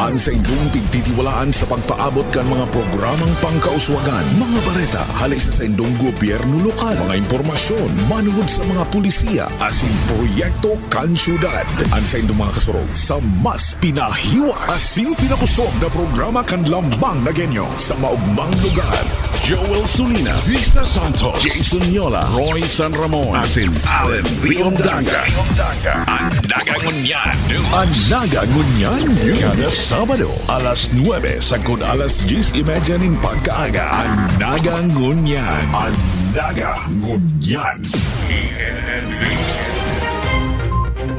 Ang sa indong pigtitiwalaan sa pagpaabot kan mga programang pangkauswagan, mga bareta, halis sa indong gobyerno lokal, mga impormasyon, manungod sa mga pulisiya, asin proyekto kan syudad. Ang sa indong mga kasurog sa mas pinahiwas, asin pinakusog na programa kan lambang na genyo sa maugmang lugar. Joel Sulina, Vista Santos, Jason Yola, Roy San Ramon, asin Allen Riomdanga. Ang nagangunyan. Ang nagangunyan. Kada Sabado, alas 9 sagod alas 10:30 ning pagkaaga. Ang nagangunyan. Ang nagangunyan.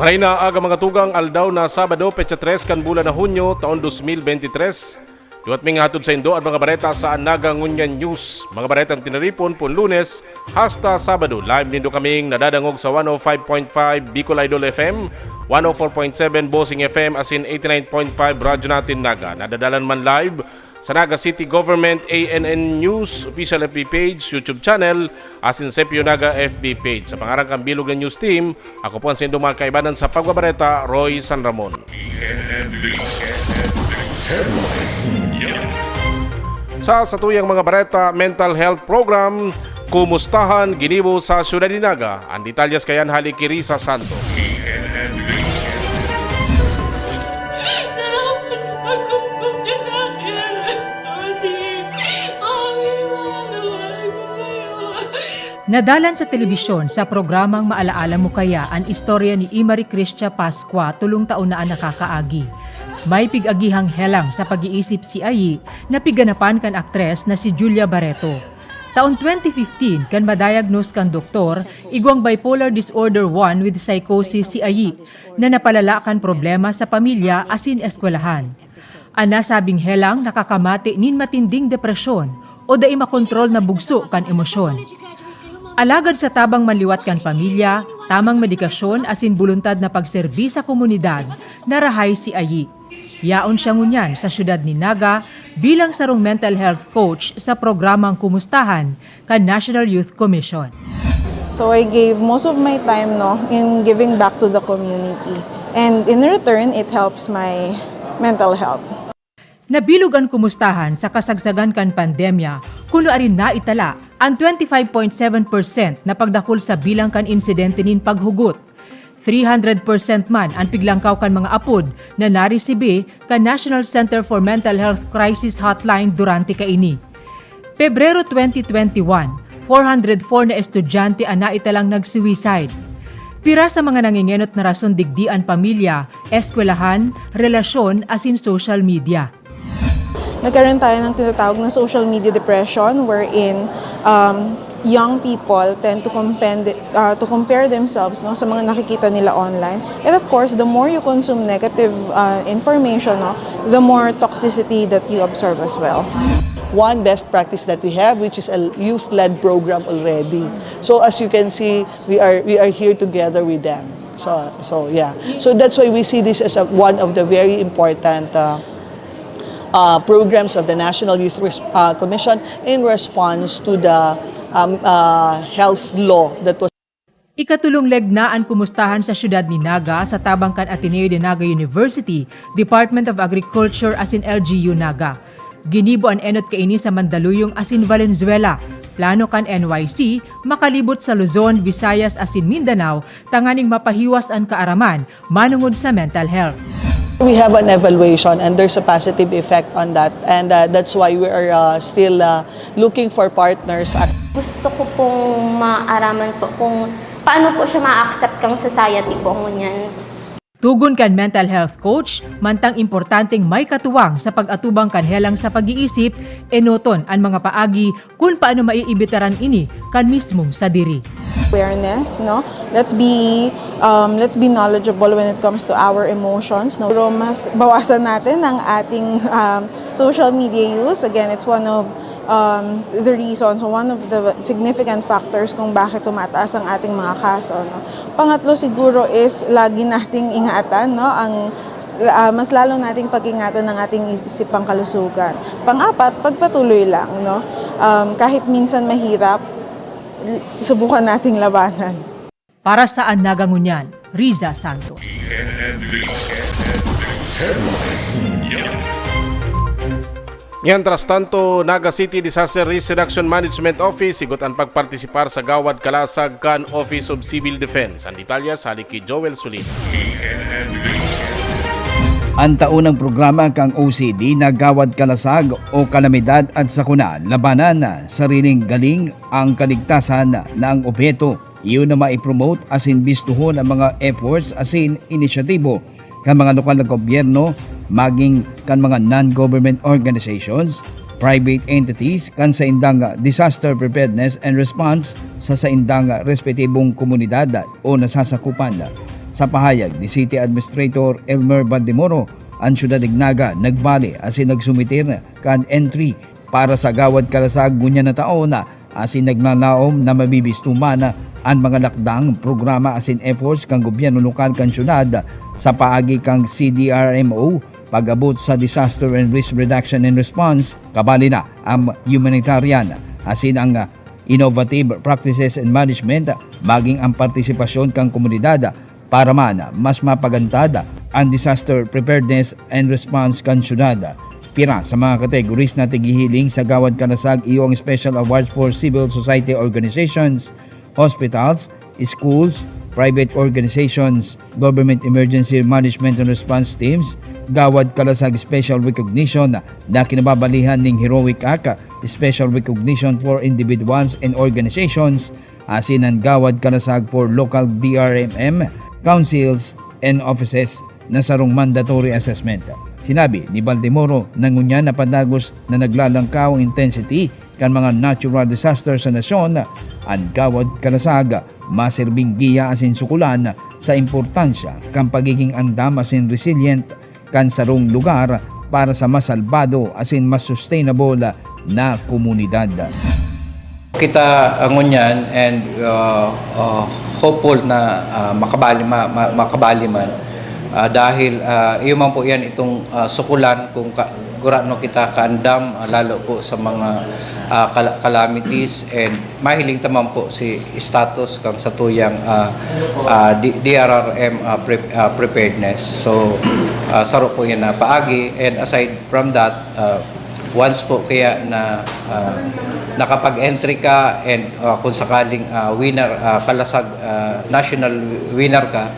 Maray na aga mga tugang aldaw na Sabado, petsa 3 kan bulan na Hunyo, taon 2023. Duwat ming hatod sa Indo at mga bareta sa Nagangunyan News. Mga baretang tinaripon po Lunes hasta Sabado. Live nindo kaming nadadangog sa 105.5 Bicol Idol FM, 104.7 Bossing FM, asin 89.5 Radyo Natin Naga. Nadadalan man live sa Naga City Government ANN News official FB page, YouTube channel, asin Sepio Naga FB page. Sa pangarang kang bilog ng news team, ako po ang sindong mga kaibanan sa pagbabareta, Roy San Ramon. Sa satuyang mga bareta, mental health program, kumustahan, ginibo sa Syudad ni Naga. Ang detalyas kayan halik kay Risa Santos. Nadalan sa telebisyon sa programang Maalaala Mo Kaya ang istorya ni Imari Cristia Pascua tulong taon na nakakaagi. May pig-agihang helang sa pag-iisip si Ayi na piganapan kan aktres na si Julia Barreto. Taon 2015 kan madiagnose kan doktor igwang bipolar disorder 1 with psychosis si Ayi na napalala kan problema sa pamilya asin eskwelahan. Ang nasabing helang nakakamati nin matinding depresyon o dai makontrol na bugso kan emosyon. Alagad sa tabang manliwat kan pamilya, tamang medikasyon asin buluntad na pagserbi sa komunidad, narahay si Ayi. Yaon siya ngunyan sa syudad ni Naga bilang sarong mental health coach sa programang Kumustahan kan National Youth Commission. So I gave most of my time in giving back to the community. And in return, it helps my mental health. Nabilog ang Kumustahan sa kasagsagan kan pandemya kuno arin naitala ang 25.7% na pagdakol sa bilang kan insidente nin paghugot. 300% man ang piglangkaw kan mga apod na naresibe kan National Center for Mental Health Crisis Hotline durante kaini. Pebrero 2021, 404 na estudyante ang naitalang nag-suicide. Pira sa mga nangingenot na rason digdian pamilya, eskwelahan, relasyon asin social media. Nagkaroon tayo ng tinatawag na social media depression wherein young people tend to compare themselves sa mga nakikita nila online. And of course, the more you consume negative information, the more toxicity that you observe as well. One best practice that we have, which is a youth-led program already. So as you can see, we are here together with them. So yeah. So that's why we see this as one of the very important programs of the National Youth Commission in response to the health law that was. Ikatulong legnaan Kumustahan sa syudad ni Naga sa tabangkan Ateneo de Naga University, Department of Agriculture asin LGU Naga. Ginibo ang enot kaini sa Mandaluyong asin Valenzuela. Plano kan NYC makalibot sa Luzon, Visayas asin Mindanao tanganing mapahiwas ang kaaraman manungod sa mental health. We have an evaluation and there's a positive effect on that, and that's why we are still looking for partners. Gusto ko pong maaraman po kung paano po siya ma-accept kang society po ngunyan. Tugon kan mental health coach, mantang importanteng may katuwang sa pag-atubang kan helang sa pag-iisip, enoton ang mga paagi kung paano maiibitaran ini kan mismong sa diri. Awareness, let's be knowledgeable when it comes to our emotions, Pero mas bawasan natin ang ating social media use. Again, it's one of the reasons, one of the significant factors kung bakit tumataas ang ating mga kaso. Pangatlo siguro is lagi nating ingatan, mas lalo nating pag-ingatan ng ating isipang kalusugan. Pang-apat, pagpatuloy lang, kahit minsan mahirap, subukan nating labanan. Para sa Nagangunyan, Riza Santos. Mientras tanto, Naga City Disaster Risk Reduction Management Office igot ang pagpartisipar sa Gawad Kalasag kan Office of Civil Defense. Ang detalya sa haliki Joel Sulina. Ang taunang programa kang OCD na Gawad Kalasag o Kalamidad at Sakuna labanan sariling galing ang kaligtasan ng objeto. Iyon na maipromote as in bistuhon ang mga efforts as in inisyatibo kan mga lokal na gobyerno maging kan mga non-government organizations, private entities kan sa indang disaster preparedness and response sa indang respetibong komunidad o nasasakupan. Sa pahayag ni City Administrator Elmer Bandimoro, ang Syudad Ignaga nagbali as in nagsumitir kan entry para sa Gawad Kalasag ngunya na taon as in nagnanaom na mabibistuman ang mga lakdang programa as in efforts kang gobyerno lokal kan syudad sa paagi kang CDRMO pag-abot sa disaster and risk reduction and response, kabali na ang humanitarian as in ang innovative practices and management maging ang partisipasyon kang komunidad para man mas mapagantada ang disaster preparedness and response kan syudad. Pira sa mga categories na tigihiling sa Gawad Kalasag iyong special awards for civil society organizations, hospitals, schools, private organizations, government emergency management and response teams, Gawad Kalasag special recognition na kinababalihan ng Heroic Act, special recognition for individuals and organizations, asin ang Gawad Kalasag for local DRMM, councils, and offices na sarong mandatory assessment. Sinabi ni Baldemoro na ngunya na padagos na naglalangkaw ang intensity kan mga natural disaster sa nasyon, ang Gawad Kalasag masirbing giya asin sukulan sa importansya kan pagiging andam asin resilient kan sarong lugar para sa mas salbado asin mas sustainable na komunidad. Kita ngunyan and hopeful na makabali man dahil iyo man po yan itong sukulan kung gurano kita kaandam lalo po sa mga calamities and mahiling taman po si status kang sa tuyang DRRM preparedness. So saro po yan na paagi, and aside from that once po kaya na nakapag-entry ka and kung sakaling winner kalasag national winner ka,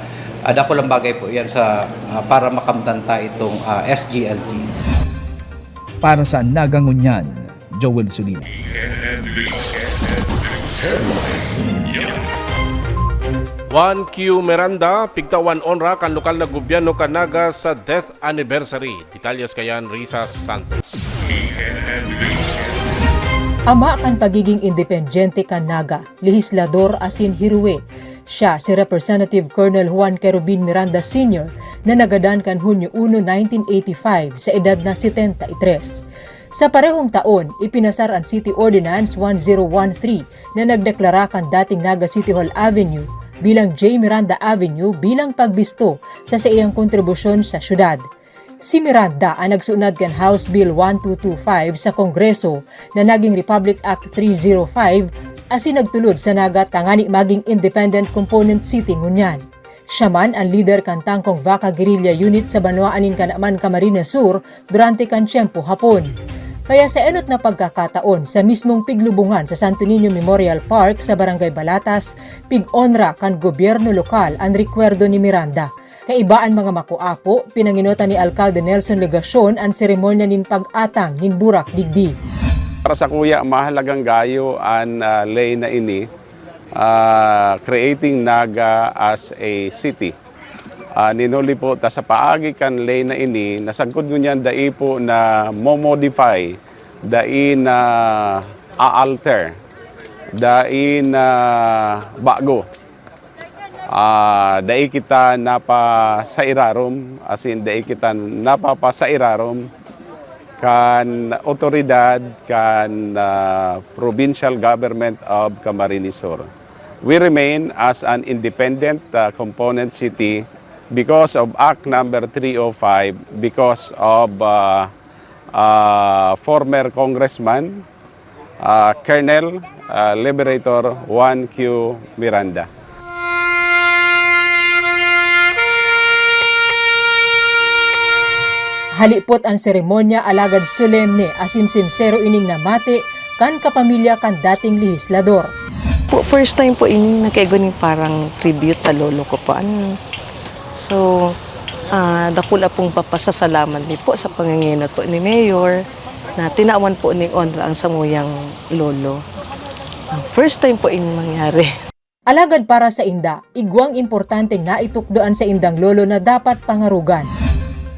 dako lang bagay po yan sa para makamtanta itong SGLG. Para sa Nagangunyan, Joel Sulina. Juan Q. Miranda, pigtawan onra kan lokal na gobyerno kanaga sa death anniversary. Detalyas kayan Risa Santos. Ama kan pagiging independyente kan Naga, lehislador asin hiruwe. Siya si Representative Colonel Juan Kerubin Miranda Sr. na nagadan kan Hunyo 1, 1985 sa edad na 73. Sa parehong taon, ipinasar ang City Ordinance 1013 na nagdeklara kan dating Naga City Hall Avenue bilang J. Miranda Avenue bilang pagbisto sa iyang kontribusyon sa syudad. Si Miranda ang nagsunod kan House Bill 1225 sa Kongreso na naging Republic Act 305 asin nagtulod sa Naga tangani maging independent component city ngunyan. Siya man ang leader kan Tangkong Vaca Guerrilla Unit sa Banwaanin Kanaman Camarines Sur durante kan tiyempo hapon. Kaya sa enot na pagkakataon sa mismong piglubungan sa Santo Niño Memorial Park sa Barangay Balatas, pig-onra kan gobyerno lokal ang rekwerdo ni Miranda. Kaibaan mga makuapo, pinanginutan ni Alcalde Nelson Legacion ang seremonya nin pag-atang nin Burak Digdi. Para sa kuya, mahalagang gayo ang lay na ini, creating Naga as a city. Ninuli po ta sa paagi kan lay na ini, nasagkod nyo niyan dai po na mo-modify, dai na a-alter, dai na bago. Dai kita napa sa irarom, as in dai kita napapa sa irarom, kan otoridad kan provincial government of Camarines Sur. We remain as an independent component city because of Act number 305, because of former Congressman Colonel Liberator Juan Q. Miranda. Halipot ang seremonya alagad solemne asin sincero ining namati kan kapamilya kan dating lehislador. Po, first time po ining nagkaigo parang tribute sa lolo ko po. So, dakula pong papasasalamat ni po sa panginginot po ni Mayor na tinaawan po ni honra ang samuyang lolo. First time po ining mangyari. Alagad para sa inda, igwang importanteng naitukdoan sa indang lolo na dapat pangarugan.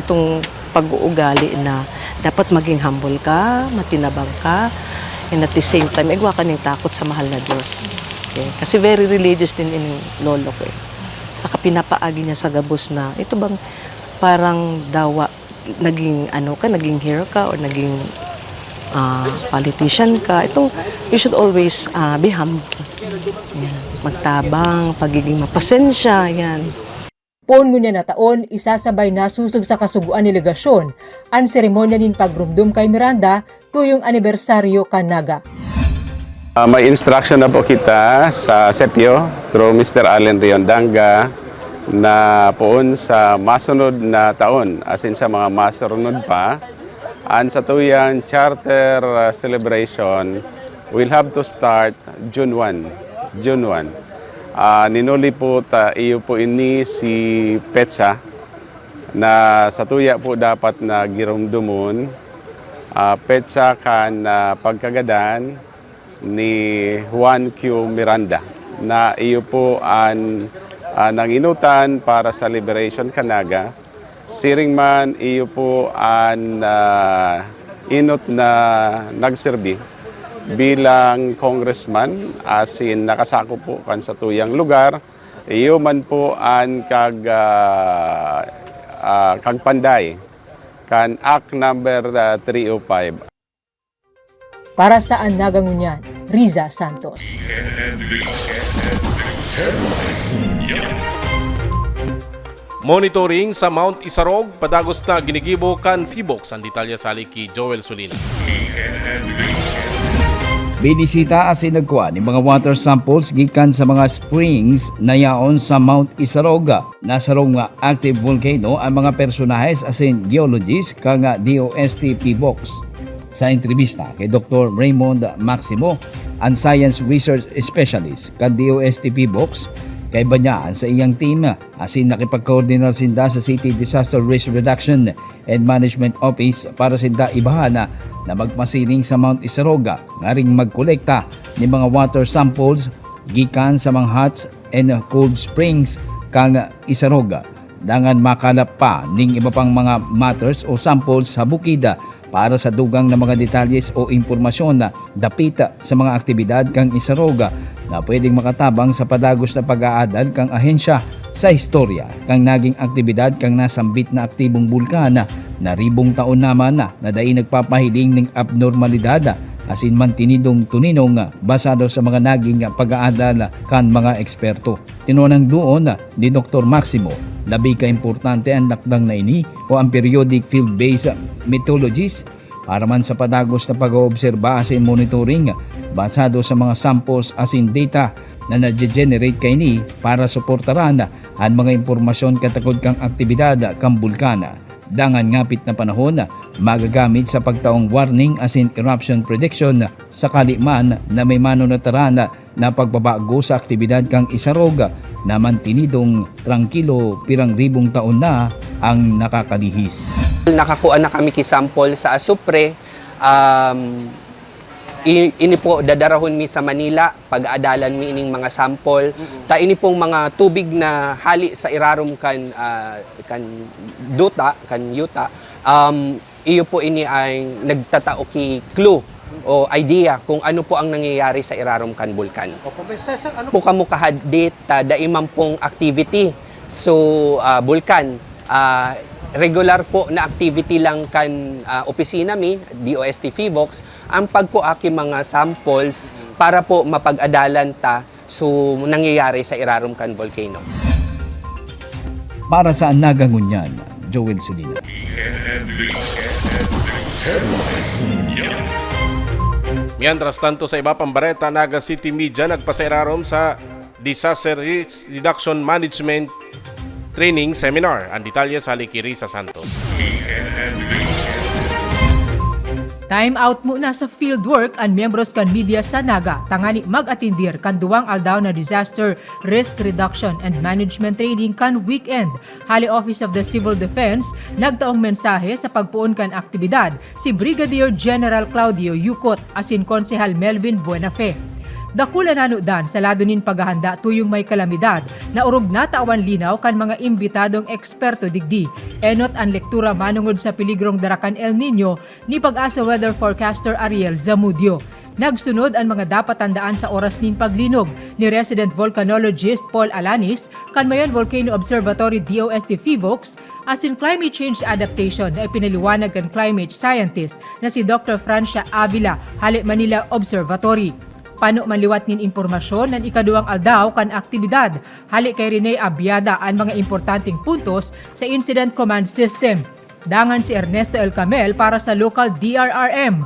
Itong pag-uugali na dapat maging humble ka, matinabang ka, and at the same time, igwa ka ng takot sa mahal na Diyos. Okay? Kasi very religious din yung lolo ko. Saka pinapaagi niya sa gabos na, ito bang parang dawa, naging naging hero ka or naging politician ka. Itong, you should always be humble. Yan. Magtabang, pagiging mapasensya, yan. Poon ngunya na taon, isasabay na susog sa kasuguan ni legasyon ang seremonya nin pagrumdum kay Miranda tuyong anibersaryo kanaga. May instruction na po kita sa SEPIO through Mr. Allen Riondanga na poon sa masunod na taon, as in sa mga masunod pa, and sa tuyang charter celebration will have to start June 1. Ninuli po iyo po ini si Petsa na sa tuya po dapat na girumdumon. Petsa kan pagkagadan ni Juan Q. Miranda na iyo po ang nanginutan para sa Liberation Kanaga. Siring man iyo po ang inot na nagserbi bilang congressman, as in nakasako po kan sa tuyang lugar. Iyo man po ang kagpanday kan Act number 305. Para sa Nagangunyan, Riza Santos. Monitoring sa Mount Isarog, padagos na ginigibo kan Fibox. Ang detalya sa ki Joel Solina. Binisita asin nagkuha ni mga water samples gikan sa mga springs na yaon sa Mount Isaroga. Nasarong nga active volcano ang mga personahes asin geologists kang DOST Fibox. Sa entrevista kay Dr. Raymond Maximo, ang Science Research Specialist kan DOST Fibox, kay banyaan sa iyang team asin nakipag-coordinar sinda sa City Disaster Risk Reduction and Management Office para sinda ibahana na magmasiling sa Mount Isaroga nga ring magkolekta ni mga water samples gikan sa mga hot and cold springs kang Isaroga. Dangan makalap pa ning iba pang mga matters o samples sa bukida para sa dugang na mga detalles o impormasyon na dapita sa mga aktibidad kang Isaroga na pwedeng makatabang sa padagos na pag-aadal kang ahensya sa istorya kang naging aktibidad kang nasambit na aktibong bulkana na ribong taon naman na dai nagpapahiling ng abnormalidad asin mantinidong tuninong basado sa mga naging pag-aadal kan mga eksperto. Tinunang doon ni Dr. Maximo, labi ka importante ang lakdang na ini o ang periodic field-based methodologies para man sa padagos na pag-oobserba asin monitoring basado sa mga samples asin data na na-generate kay ni para suportaran ang mga impormasyon katakod kang aktibidad kang bulkana. Dangan ngapit na panahon magagamit sa pagtaong warning asin eruption prediction sakali man na may manonataran na pagbabago sa aktibidad kang Isaroga na mantinidong trangkilo pirang ribong taon na ang nakakalihis. Nakakuha na kami kisample sa Asupre. Ini po dadarahon mi sa Manila, pag-aadalan mi ining mga sample. Ta ini pong mga tubig na hali sa irarom kan yuta. Iyo po ini ay nagtatao ki clue o idea kung ano po ang nangyayari sa irarom kan bulkan. Ano po kamo kahadit daimang pong activity. So bulkan regular po na activity lang kan opisina mi, DOST Fibox, ang pagkuaki mga samples para po mapag-adalan ta so nangyayari sa irarom kan volcano. Para sa Nagangunyan, Joel Solina. Mientras tanto sa iba pang bareta, Naga City Media nagpasairarom sa Disaster Risk Reduction Management Training Seminar. Ang detalye sa Risa Santos. Time out muna sa fieldwork ang miyembros kan media sa Naga tangani mag-atindir kan duwang aldaw na disaster risk reduction and management training kan weekend. Hali Office of the Civil Defense nagtaong mensahe sa pagpuon kan aktibidad si Brigadier General Claudio Yucot asin Konsehal Melvin Buenafe. Dakula nanudan sa lado nin paghahanda tuyong may kalamidad na urog natawan linaw kan mga imbitadong eksperto digdi. Enot ang lektura manungod sa peligrong darakan El Nino ni Pag-asa Weather Forecaster Ariel Zamudio. Nagsunod ang mga dapat tandaan sa oras nin paglinog ni resident volcanologist Paul Alanis, Kanmayan Volcano Observatory DOST FIVOX, asin climate change adaptation na ipinaliwanag kan climate scientist na si Dr. Francia Avila, Hali Manila Observatory. Pano maliwat nin impormasyon ng ikaduwang aldaw kan aktibidad. Hali kay Rene Abiada ang mga importanteng puntos sa Incident Command System. Dangan si Ernesto El Camel para sa local DRRM.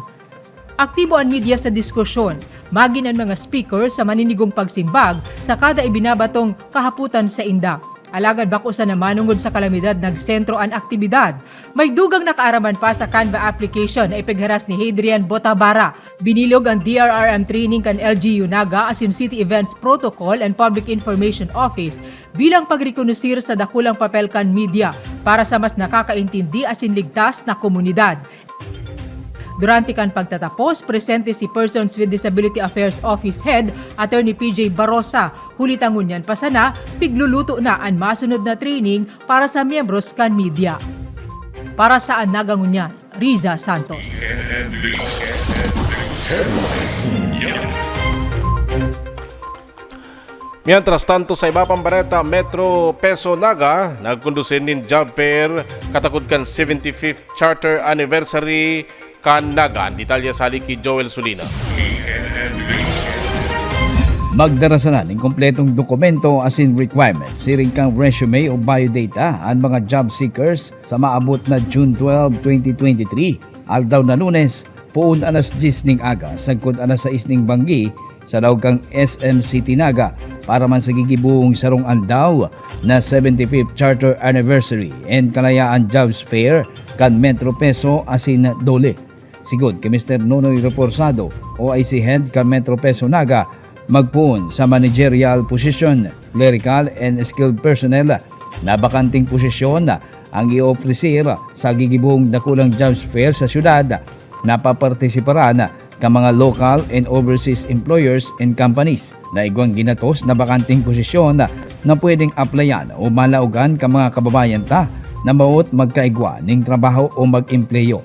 Aktibo ang media sa diskusyon. Magin ang mga speaker sa maninigong pagsimbag sa kada ibinabatong kahaputan sa inda. Alagad bako sa namanungod sa kalamidad nagsentro ang aktibidad. May dugang nakaaraman pa sa Canva application na ipigharas ni Hadrian Botabara. Binilog ang DRRM training kan LGU Naga asin City Events Protocol and Public Information Office bilang pagrekonusir sa dakulang papel kan media para sa mas nakakaintindi asin ligtas na komunidad. Durante kan pagtatapos, presente si Persons with Disability Affairs Office Head, Attorney PJ Barosa. Hulitangon yan pa sana, pigluluto na ang masunod na training para sa miyembros kan media. Para sa Nagangunyan, Riza Santos. Mientras tanto sa iba pang bareta, Metro Peso Naga nagkundusin nin job fair katakod kan 75th Charter Anniversary kan Naga. Detalye sa haliki Joel Sulina. Magdarasanan ng kompletong dokumento asin requirements siring kang resume o biodata ang mga job seekers sa maabot na June 12, 2023. Aldaw na Lunes, puun alas 10 ning aga, sagkod alas 6 ning banggi sa daw kang SM City Naga para man sa gigibuong sarong aldaw na 75th Charter Anniversary and Kalayaan Jobs Fair kan Metro Peso asin Dole. Sigod kay Mr. Nonoy Reforzado, OIC Head kan Metro Peso Naga, magpuon sa managerial position, clerical and skilled personnel na bakanting posisyon ang i-ofrecer sa gigibuong dakulang jobs fair sa syudad. Napapartisiparan ka mga local and overseas employers and companies na igwang ginatos na bakanting posisyon na pwedeng applyan o malaugan ka mga kababayan ta na maot magkaigwa ning trabaho o mag-empleyo.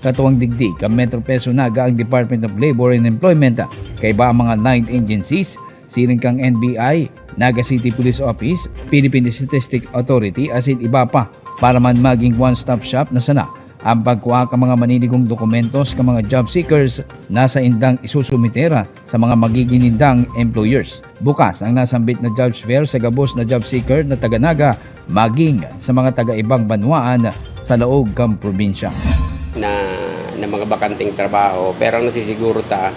Katuwang digdi ka Metro Peso Naga ang Department of Labor and Employment kay ba ang mga 9 agencies siring kang NBI, Naga City Police Office, Philippine Statistic Authority asin iba pa para man maging one-stop shop na sana ang pagkuha ka mga maninigong dokumentos ka mga job seekers nasa indang isusumitera sa mga magiging indang employers. Bukas ang nasambit na jobs fair sa gabos na job seeker na taga-Naga maging sa mga taga-ibang banwaan sa laog kang probinsya. Na mga bakanting trabaho, pero nasisiguro ta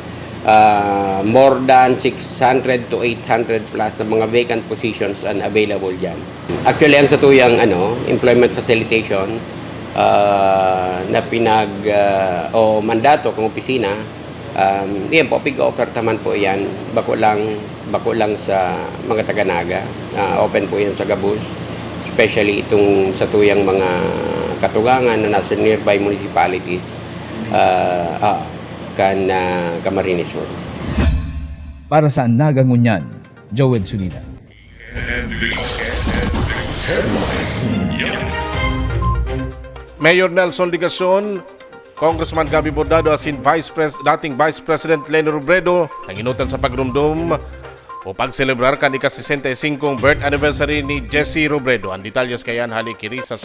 more than 600 to 800 plus na mga vacant positions and available dyan. Actually, ang satuyang employment facilitation na o mandato kung opisina, yan po, pig-offer naman po yan, bako lang sa mga taga-Naga, open po yan sa Gabus, especially itong satuyang mga katugangan na nasa nearby municipalities kan Camarines Sur. Para sa Nagangunyan, Joel Sulina. Mayor Nelson Ligacion, Congressman Gabi Bordado asin dating Vice President Leni Robredo nanginutan sa pagrumdum o pagselebrar kan ika-65 birth anniversary ni Jessie Robredo. Ang detalyes kayan hali kiri sa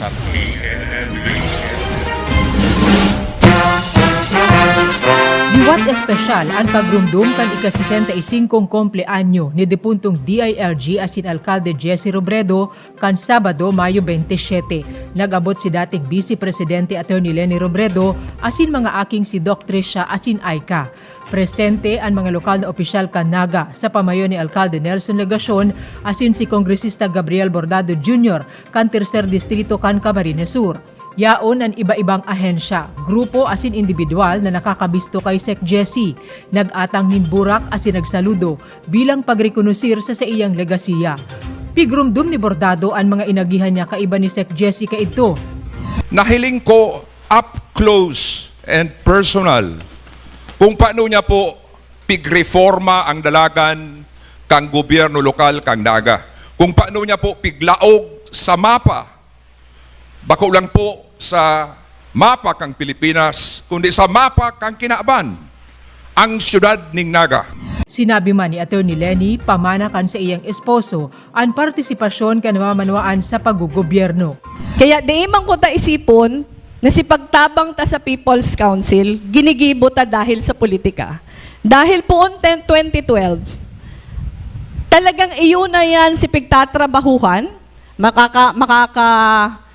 Liwat espesyal ang pagrumdum kan ika-65 kumpleanyo ni depuntong DILG asin Alcalde Jessie Robredo kan Sabado, Mayo 27. Nag-abot si dating Vice Presidente Attorney Leni Robredo asin mga aking si Doc Tricia asin Aika. Presente ang mga lokal na opisyal kan Naga sa pamayo ni Alcalde Nelson Ligacion asin si Kongresista Gabriel Bordado Jr. kan Tercer Distrito kan Camarines Sur. Yaon ang iba-ibang ahensya, grupo asin individual na nakakabisto kay Sec Jessie. Nag-atang ninburak asin nagsaludo bilang pagrekonosir sa iyang legasiya. Pigrumdum ni Bordado ang mga inagihan niya kaiba ni Sec Jessie kaidto. Nahiling ko up close and personal kung paano niya po pigreforma ang dalagan kang gobyerno lokal kang Naga. Kung paano niya po piglaog sa mapa. Bako lang po sa mapa kang Pilipinas, kundi sa mapa kang Kinaaban, ang siyudad ning Naga. Sinabi man ni Atty. Lenny, pamanakan sa iyang esposo ang partisipasyon kanamamanwaan sa paggugobyerno. Kaya di man ko ta isipon na si pagtabang ta sa People's Council, ginigibo ta dahil sa politika. Dahil po 2012, talagang iyon na yan si pigtatrabahuhan,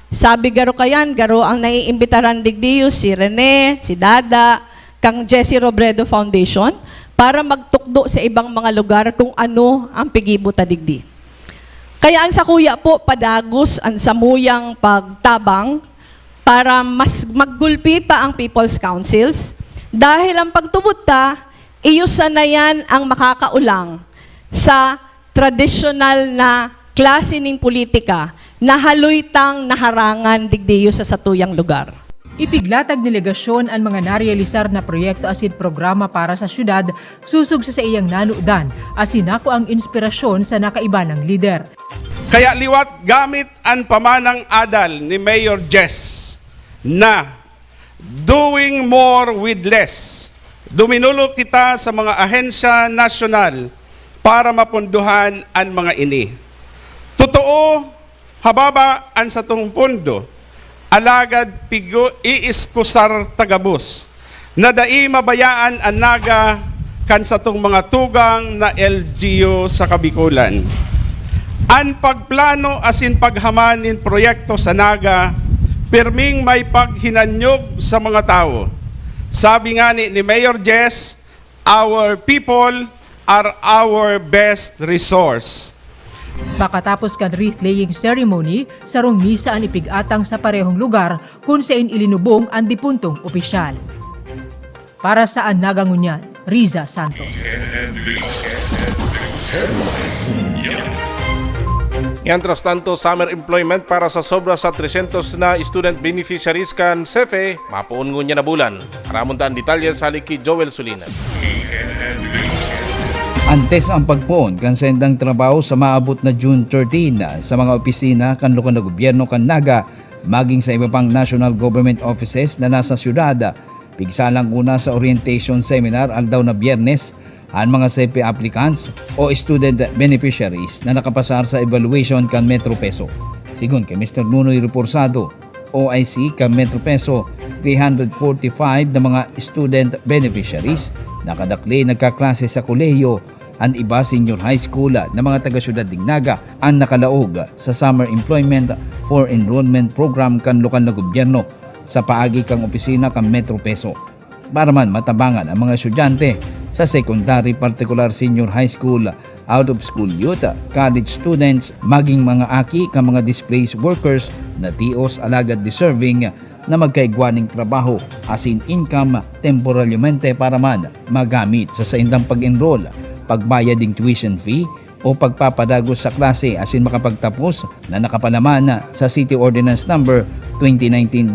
sabi garo kayan, garo ang naiimbitaran digdiyo si Rene, si Dada, kang Jessie Robredo Foundation para magtukdo sa ibang mga lugar kung ano ang pigibo ta digdi. Kaya ang sakuya po padagos ang samuyang pagtabang para mas maggulpi pa ang People's Councils dahil ang pagtubod ta, iyusan na yan ang makakaulang sa traditional na klase ning politika na haluytang naharangan digdiyo sa satuyang lugar. Ipiglatag ni legasyon ang mga narealisar na proyekto asin programa para sa syudad susug sa iyang nanudan asin ako ang inspirasyon sa nakaiba ng lider. Kaya liwat gamit ang pamanang adal ni Mayor Jess na doing more with less. Duminulo kita sa mga ahensya nasyonal para mapunduhan ang mga ini. Totoo, hababa ang sa tong pondo, alagad pigo iiskusar tagabus, na dai mabayaan ang Naga kan sa tong mga tugang na LGU sa Kabikulan. Ang pagplano asin paghamanin proyekto sa Naga, pirming may paghinanyog sa mga tao. Sabi nga ni Mayor Jess, our people are our best resource. Pakatapos kan wreath-laying ceremony, sarong misa ang ipigatang sa parehong lugar kung saan ilinubong ang dipuntong opisyal. Para sa Nagangunyan, Riza Santos. Mientras tanto, summer employment para sa sobra sa 300 na student beneficiaries kan SEFE, mapuon ngunya na bulan. Aramuntaan detalye sa haliki Joel Sulinan. Antes ang pagpoon kan sendang trabaho sa maabot na June 13 sa mga opisina kan lokal na gobyerno kan Naga, maging sa iba pang national government offices na nasa syudad. Pigsalang una sa orientation seminar aldaw na Biyernes ang mga SEPE applicants o student beneficiaries na nakapasar sa evaluation kan Metro Peso. Sigun kay Mr. Nunoy Reporsado, OIC kan Metro Peso, 345 na mga student beneficiaries nakadakli nagkaklase sa kolehiyo. Ang iba senior high school na mga taga-syudad ding Naga ang nakalaog sa Summer Employment for Enrollment Program kan lokal na gobyerno sa paagi kang opisina kan Metro Peso. Para man matabangan ang mga estudyante sa secondary, particular senior high school, out-of-school youth, college students, maging mga aki kan mga displaced workers na tios alagad deserving na magkaigwaning trabaho asin income temporaryamente para man magamit sa saindang pag-enroll, pagbayad ng tuition fee o pagpapadagos sa klase asin makapagtapos na nakapalaman sa City Ordinance Number 2019-041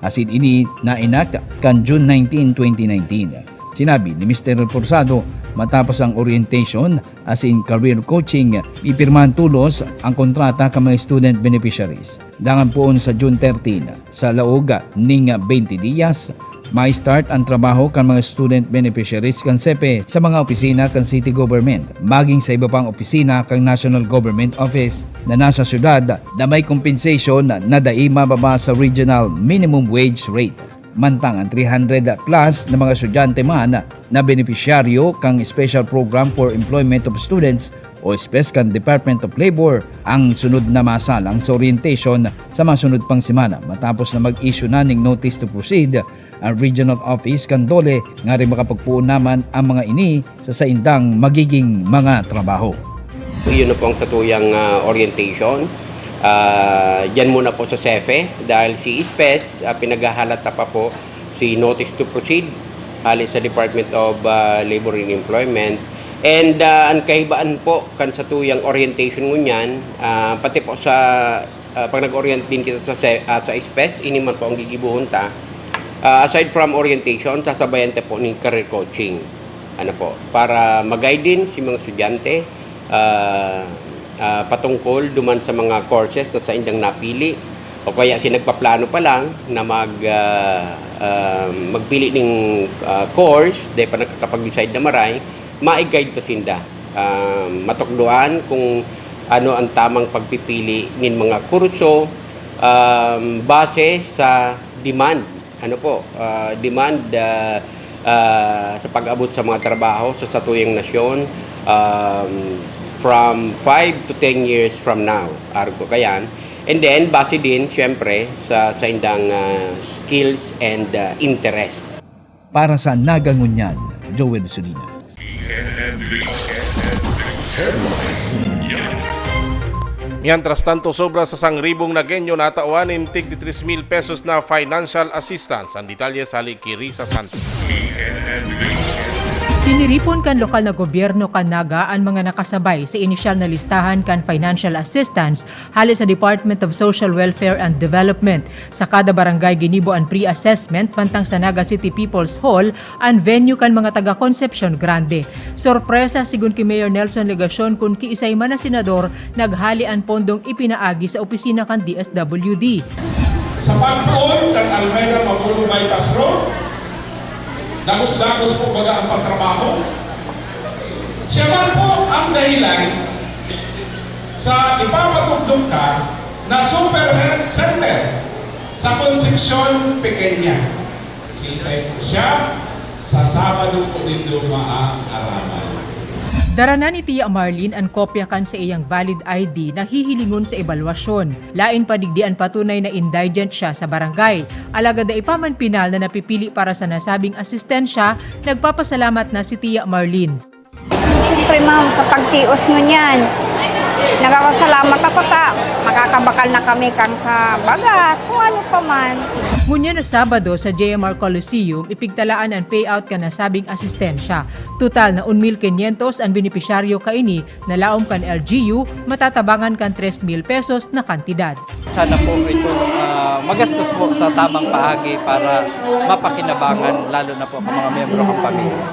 asin ini na-enact kan June 19, 2019. Sinabi ni Mr. Reporsado, matapos ang orientation asin career coaching, ipirmahan tulos ang kontrata ka mga student beneficiaries. Dangan poon sa June 13 sa laog ning 20 días, may start ang trabaho kan mga student beneficiaries kan SEPE sa mga opisina kan city government, maging sa iba pang opisina kan national government office na nasa syudad na may compensation na dai mababa sa regional minimum wage rate. Mantang ang 300 plus na mga estudyante man na benepisyaryo kang Special Program for Employment of Students o SPES kan Department of Labor ang sunod na masalang sa orientation sa masunod pang semana matapos na mag-issue na ng notice to proceed ang regional office kan DOLE nga rin makapagpuon naman ang mga ini sa saindang magiging mga trabaho. Iyon na po ang satuyang orientation. Yan muna po sa SEFE dahil si ISPES pinaghahalata pa po si Notice to Proceed halis sa Department of Labor and Employment. And ang kahibaan po kan sa tuyang orientation ngunyan, pati po sa pag nag-orient din kita sa ISPES, ini man po ang gigibuhon ta. Aside from orientation, sasabayan ta po ng career coaching. Ano po, para mag-guide din si mga estudyante patungkol duman sa mga courses na sa indang napili o kaya si nagpaplano pa lang na magpili ng course dahil pa nakakapag-decide na maray, ma-guide to sinda. Matukduan kung ano ang tamang pagpipili ng mga kurso base sa demand. Ano po, demand sa pag-abot sa mga trabaho sa satuyang nasyon from 5 to 10 years from now. Argo kayan. And then, base din, syempre, sa indang skills and interest. Para sa Nagangunyan, Joel Solina. Mientras tanto, sobra sa 1,000 Nagueño na tauanin tig 3,000 pesos na financial assistance. Ang detalye sa Risa Santos. Tiniripon kan lokal na gobyerno kan Naga ang mga nakasabay sa inisyal na listahan kan financial assistance halos sa Department of Social Welfare and Development. Sa kada barangay ginibo ang pre-assessment pantang sa Naga City People's Hall ang venue kan mga taga Concepcion Grande. Sorpresa sigun ki Mayor Nelson Legacion kun kiisay man na senador naghali ang pondong ipinaagi sa opisina kan DSWD. Sa pagpoon kan Almeida Mabulo Bypass Road, dagos-dagos po baga ang patrabaho. Siya man po ang dahilan sa ipapatugtog ka na Super Health Center sa Concepcion Pequeña. Si Isay po siya, sa Sabado po din maaaraman. Daranan ni Tia Marlene ang kopya kan sa iyang valid ID na hihilingon sa ebalwasyon. Lain padigdian patunay na indigent siya sa barangay. Alagad na ipaman pinal na napipili para sa nasabing asistensya, nagpapasalamat na si Tia Marlene. Siyempre ma'am, sa pagtios mo niyan, nagkakasalamat ako ta. Makakabakal na kami kang sa bagat, kung ano pa man. Ngunya na Sabado sa JMR Coliseum, ipigtalaan ang payout ka nasabing asistensya. Total na 1,500 ang benepisyaryo kaini na laom kan LGU, matatabangan kan 3,000 pesos na kantidad. Sana po ito magastos po sa tamang bahagi para mapakinabangan lalo na po ang mga miyembro ng pamilya.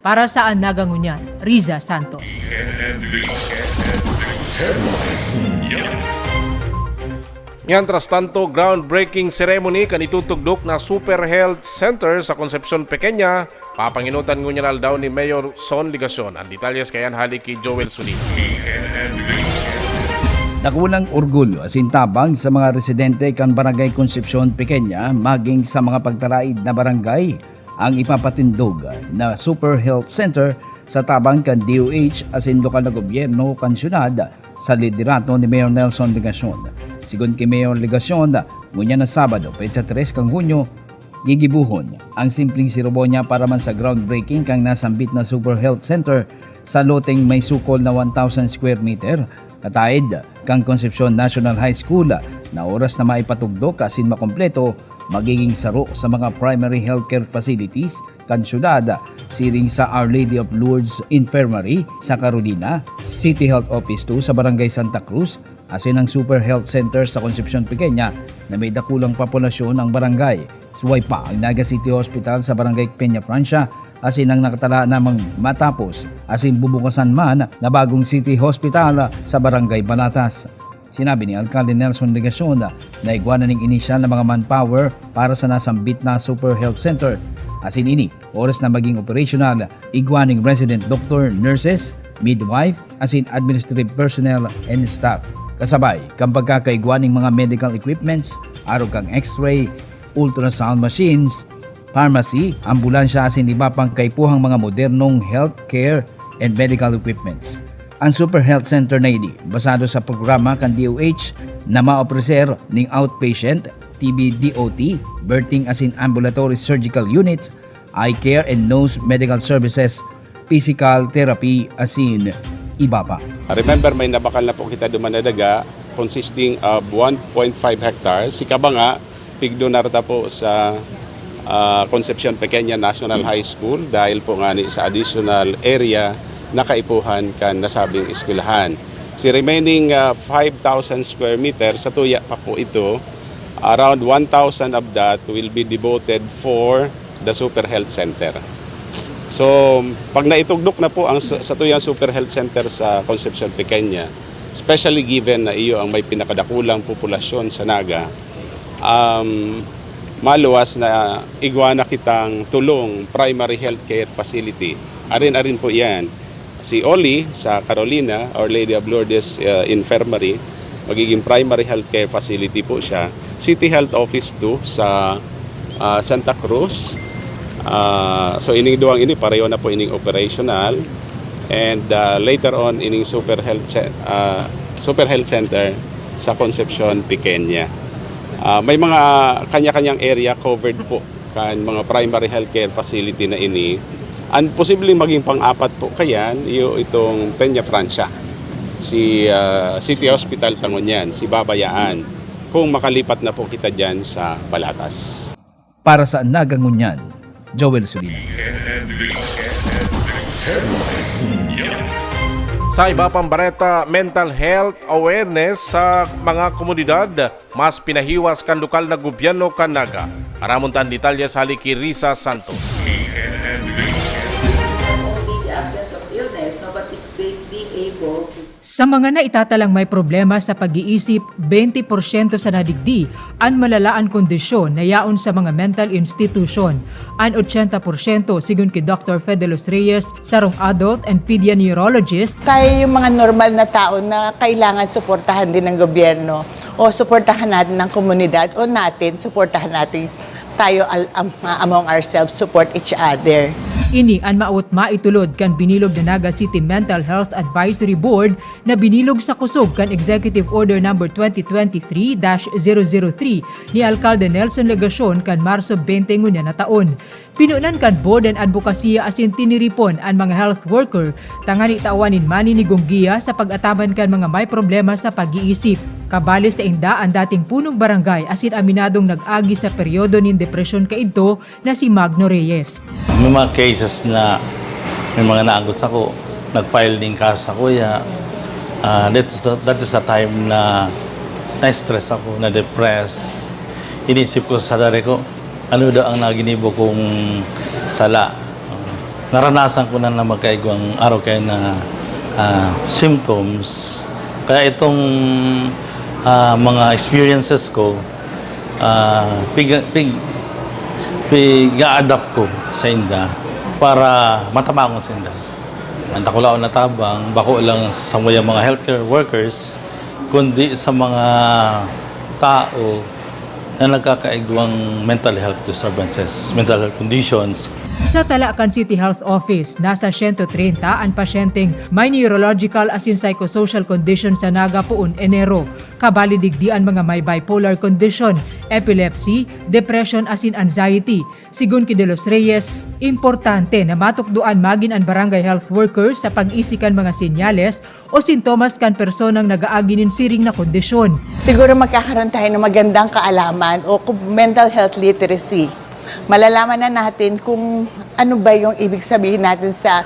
Para sa Nagangunyan, Riza Santos. Mientras tanto, groundbreaking ceremony kanitutugdok na Super Health Center sa Concepcion Pequeña, papanginutan ngunyan daw ni Mayor Son Legacion. Ang detalyes kayan hali kay Joel Solina. Nakulang orgulyo asintabang sa mga residente kan Barangay Concepcion Pequeña maging sa mga pagtaraid na barangay ang ipapatindog na Super Health Center sa tabang kan DOH asin lokal na gobyerno kan syudad sa liderato ni Mayor Nelson Legacion. Sigun kay Mayor Legacion, ngunyan na Sabado, petsa 3 kang Hunyo, gigibuhon ang simpleng seremonya para man sa groundbreaking kang nasambit na Super Health Center sa loteng may sukol na 1,000 square meter kataid kang Concepcion National High School na oras na maipatugdok asin makompleto magiging saro sa mga primary healthcare facilities kan syudad siring sa Our Lady of Lourdes Infirmary sa Carolina, City Health Office 2 sa Barangay Santa Cruz asin ang Super Health Center sa Concepcion Pequeña na may dakulang populasyon ng barangay. Suway pa ang Naga City Hospital sa Barangay Peña Francia asin ang nakatala namang matapos asin bubukasan man na bagong City Hospital sa Barangay Balatas. Sinabi ni Alcalde Nelson Legacion na igwanan ng inisyal na mga manpower para sa nasambit na Super Health Center. Asin ini, oras na maging operational, igwaning resident doctor, nurses, midwife, asin administrative personnel and staff. Kasabay, kang pagkakaigwaning mga medical equipments, araw kang x-ray, ultrasound machines, pharmacy, ambulansya asin iba pang kaipuhang mga modernong healthcare and medical equipments. Ang Super Health Center na ini, basado sa programa kan DOH na ma-opreser ng outpatient, TB-DOT, birthing asin ambulatory surgical units, eye care and nose medical services, physical therapy asin iba pa. Remember, may nabakal na po kita duman na daga consisting of 1.5 hectares. Si Kabanga, pigdonarta po sa Concepcion Pequeña National High School dahil po nga ni sa additional area na kaipuhan kan nasabing eskwelahan. Si remaining 5,000 square meters, sa tuya pa po ito, around 1,000 of that will be devoted for the Super Health Center. So, pag naitugdok na po ang sa tuyang Super Health Center sa Concepcion Pequeña, especially given na iyo ang may pinakadakulang populasyon sa Naga, maluwas na igwana kitang tulong primary health care facility. Arin po yan. Si Oli sa Carolina, Our Lady of Lourdes Infirmary, magiging primary health care facility po siya. City Health Office 2 sa Santa Cruz. So ining duwang ini pareho na po ining operational. And later on ining Super Health Center sa Concepcion Pequeña. May mga kanya-kanyang area covered po kan mga primary healthcare facility na ini. Ang posibleng maging pang-apat po kayan, itong Peña Francia, si City Hospital Tangonyan, si Babayaan, kung makalipat na po kita dyan sa Balatas. Para sa Naga Ngunyan, Joel Sulina. Sa iba pang bareta, mental health awareness sa mga komunidad, mas pinahiwas kan lokal na gobyerno kan Naga. Aramon tan detalye sa haliki Risa Santos. Sa mga naitatalang may problema sa pag-iisip, 20% sa nadigdi ang malalaan kondisyon na yaon sa mga mental institution. Ang 80% sigun kay Dr. Fedelos Reyes, sarong adult and pedia neurologist. Tayo yung mga normal na tao na kailangan suportahan din ng gobyerno o suportahan natin ng komunidad o suportahan natin tayo among ourselves, support each other. Ini ang maitulod kan binilog na Naga City Mental Health Advisory Board na binilog sa kusog kan Executive Order No. 2023-003 ni Alcalde Nelson Legacion kan Marso 20 ngunya na taon. Pinunan kan board and advokasya asin tiniripon ang mga health worker tangani tawanin mani ni Gonggia sa pag-ataban kan mga may problema sa pag-iisip. Kabali sa inda ang dating punong barangay asin aminadong nag-agi sa peryodo nin depresyon kaidto na si Magno Reyes. May mga cases na may mga naagot sa ko, nag-file din kaso sa kuya. That is the time na na-stress ako, na-depress. Inisip ko sa dari ko, ano daw ang naginibo kong sala. Naranasan ko na magkaigwang araw kayo na symptoms. Kaya itong mga experiences ko, piga-adapt ko sa inda para matabangon sa inda. Ang takulaw na tabang, bako lang sa mga healthcare workers, kundi sa mga tao na nagkakaigwang mental health disturbances, mental health conditions. Sa Talacan City Health Office, nasa 130 ang pasyenteng may neurological asin psychosocial condition sa Naga puun Enero. Kabali digdi ang mga may bipolar condition, epilepsy, depression asin anxiety. Sigun kay De Los Reyes, importante na matukduan magin ang barangay health workers sa pag-isikan mga senyales o sintomas kan personang nagaagi nin siring na kondisyon. Siguro magkakaroon tayo ng magandang kaalaman o mental health literacy. Malalaman na natin kung ano ba yung ibig sabihin natin sa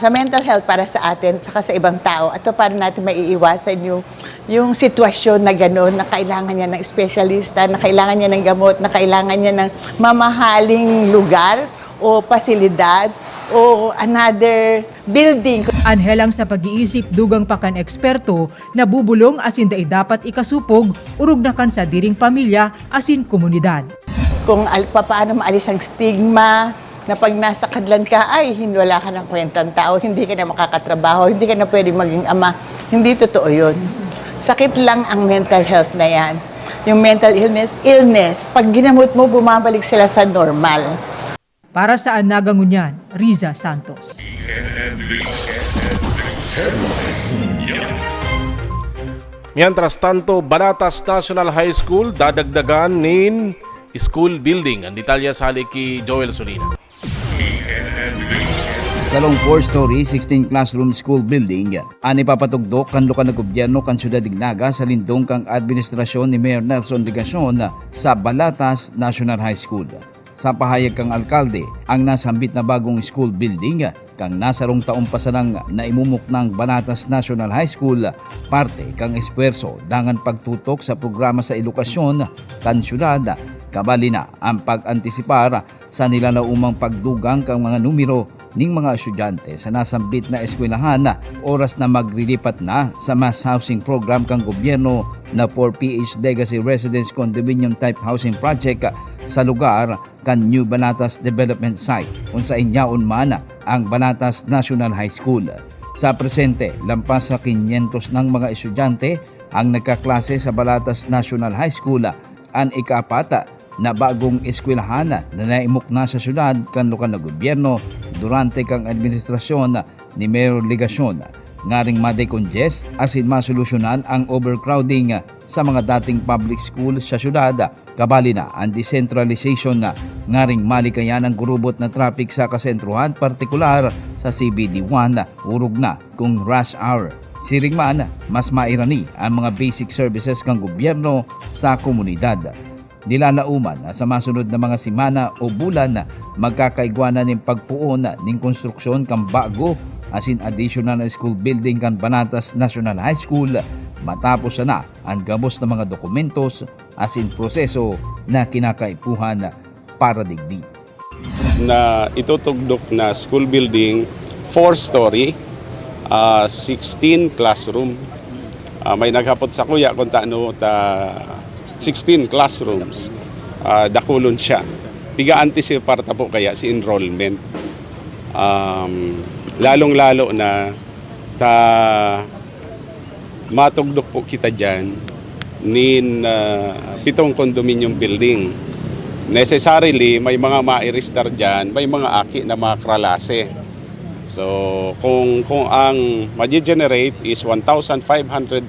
mental health para sa atin saka sa ibang tao at paano natin maiiwasan yung sitwasyon na gano'n na kailangan niya ng espesyalista, na kailangan niya ng gamot, na kailangan niya ng mamahaling lugar o pasilidad o another building. Anhelang sa pag-iisip dugang pakan eksperto na bubulong asin dai dapat ikasupog urog na kan sa diring pamilya asin komunidad. Kung paano maalis ang stigma na pag nasa kadlan ka, ay wala ka ng kwentang tao, hindi ka na makakatrabaho, hindi ka na pwedeng maging ama. Hindi totoo yun. Sakit lang ang mental health na yan. Yung mental illness, pag ginamot mo, bumabalik sila sa normal. Para sa Naga Ngunyan, Riza Santos. Mientras tanto, Baratas National High School dadagdagan nin school building. Ang detalye sa haliki Joel Sulina. Sa long 4-story, 16 classroom school building, ani papatugdok kan lokal na gobyerno kan Syudad Dignaga sa lindong kang administrasyon ni Mayor Nelson Ligacion sa Balatas National High School. Sa pahayag kang alkalde, ang nasambit na bagong school building kang nasa rong taong pasanang naimumuk ng Balatas National High School parte kang espuwerso dangan pagtutok sa programa sa edukasyon kan syudad, kabali na ang pag-antisipar sa nilalaumang pagdugang kang mga numero ning mga estudyante sa nasambit na eskwelahan oras na maglilipat na sa mass housing program kang gobyerno na 4PH Legacy Residence Condominium Type Housing Project sa lugar kan New Banatas Development Site kung sa inyaon man ang Banatas National High School. Sa presente, lampas sa 500 ng mga estudyante ang nagkaklase sa Banatas National High School, ang ikaapat na bagong eskwelahan na naimuk na sa syudad kan lokal na gobyerno durante kang administrasyon ni Mayor Ligacion. Ngaring madekongest asin masolusyonan ang overcrowding sa mga dating public school sa syudad, kabali na ang decentralization na ngaring malikayan ang gurubot na traffic sa kasentruhan, partikular sa CBD1 urog na kung rush hour. Siring man, mas mairani ang mga basic services kang gobyerno sa komunidad. Nilalauman sa masunod na mga simana o bulan na magkakaigwanan ng pagpuon ng konstruksyon kang bago asin additional na school building kan Banatas National High School matapos na ang gabos na mga dokumentos asin proseso na kinakaipuhan para digdi. Na itutugdok na school building 4-story, 16 classroom. May naghapot sa kuya kung taano ta 16 classrooms, dakulon siya. Piga-anticipar ta po kaya si enrollment. Lalong-lalo na ta matugdok po kita dyan nin 7 condominium building. Necessarily, may mga mairistar dyan, may mga aki na mga kralase. So, kung ang ma-generate is 1,512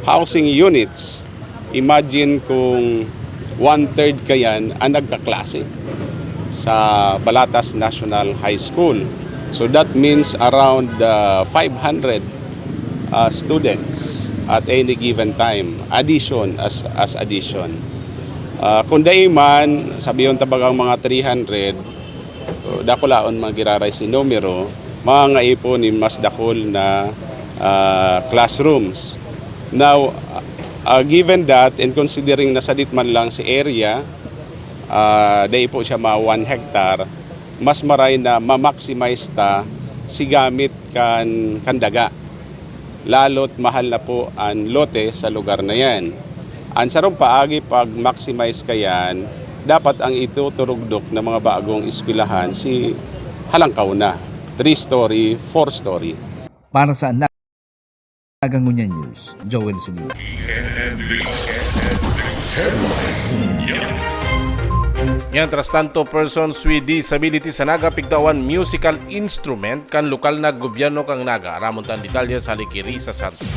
housing units, imagine kung 1/3 kayan ang nagkaklase sa Balatas National High School. So that means around 500 students at any given time, addition as addition. Kung daiman, sabiyon tabagang mga 300, dakulaon magiraray si numero, mga ngaipon ni mas dakol na classrooms. Now, given that and considering na sadit man lang si area, dahil po siya mga 1 hectare, mas maray na ma-maximize ta si gamit kan daga. Lalo't mahal na po ang lote sa lugar na yan. Ang sarong paagi pag maximize kayan, dapat ang ituturugdok ng mga bagong eskwelahan si halangkaw na 3-story, 4-story. Para sa Nagangunyan News, Joel Suliman. Yan, tras tanto persons with disability sa Naga pigtawan musical instrument kan lokal na gobyerno kang Naga. Ramon tan detalye sa Likiri sa Santos.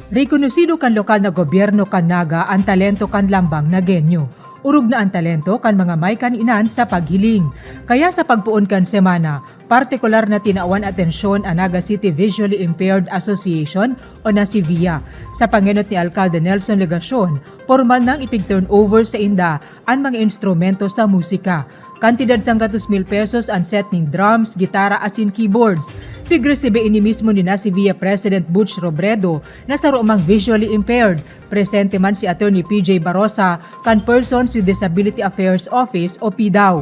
Rekonosido kan lokal na gobyerno kan Naga ang talento kan lambang na genyo. Urog na ang talento kan mga may kaninan sa paghiling. Kaya sa pagpuon kan semana, partikular na tinawan atensyon ang Naga City Visually Impaired Association o NACVIA. Sa panginot ni Alcalde Nelson Ligacion, formal nang ipig-turnover sa inda ang mga instrumento sa musika. Kantidad sang 200,000 pesos ang set ng drums, gitara asin keyboards. Pigresibe ini mismo ni NACVIA President Butch Robredo na sa rumang visually impaired. Presente man si Attorney PJ Barosa kan Persons with Disability Affairs Office o PDAW.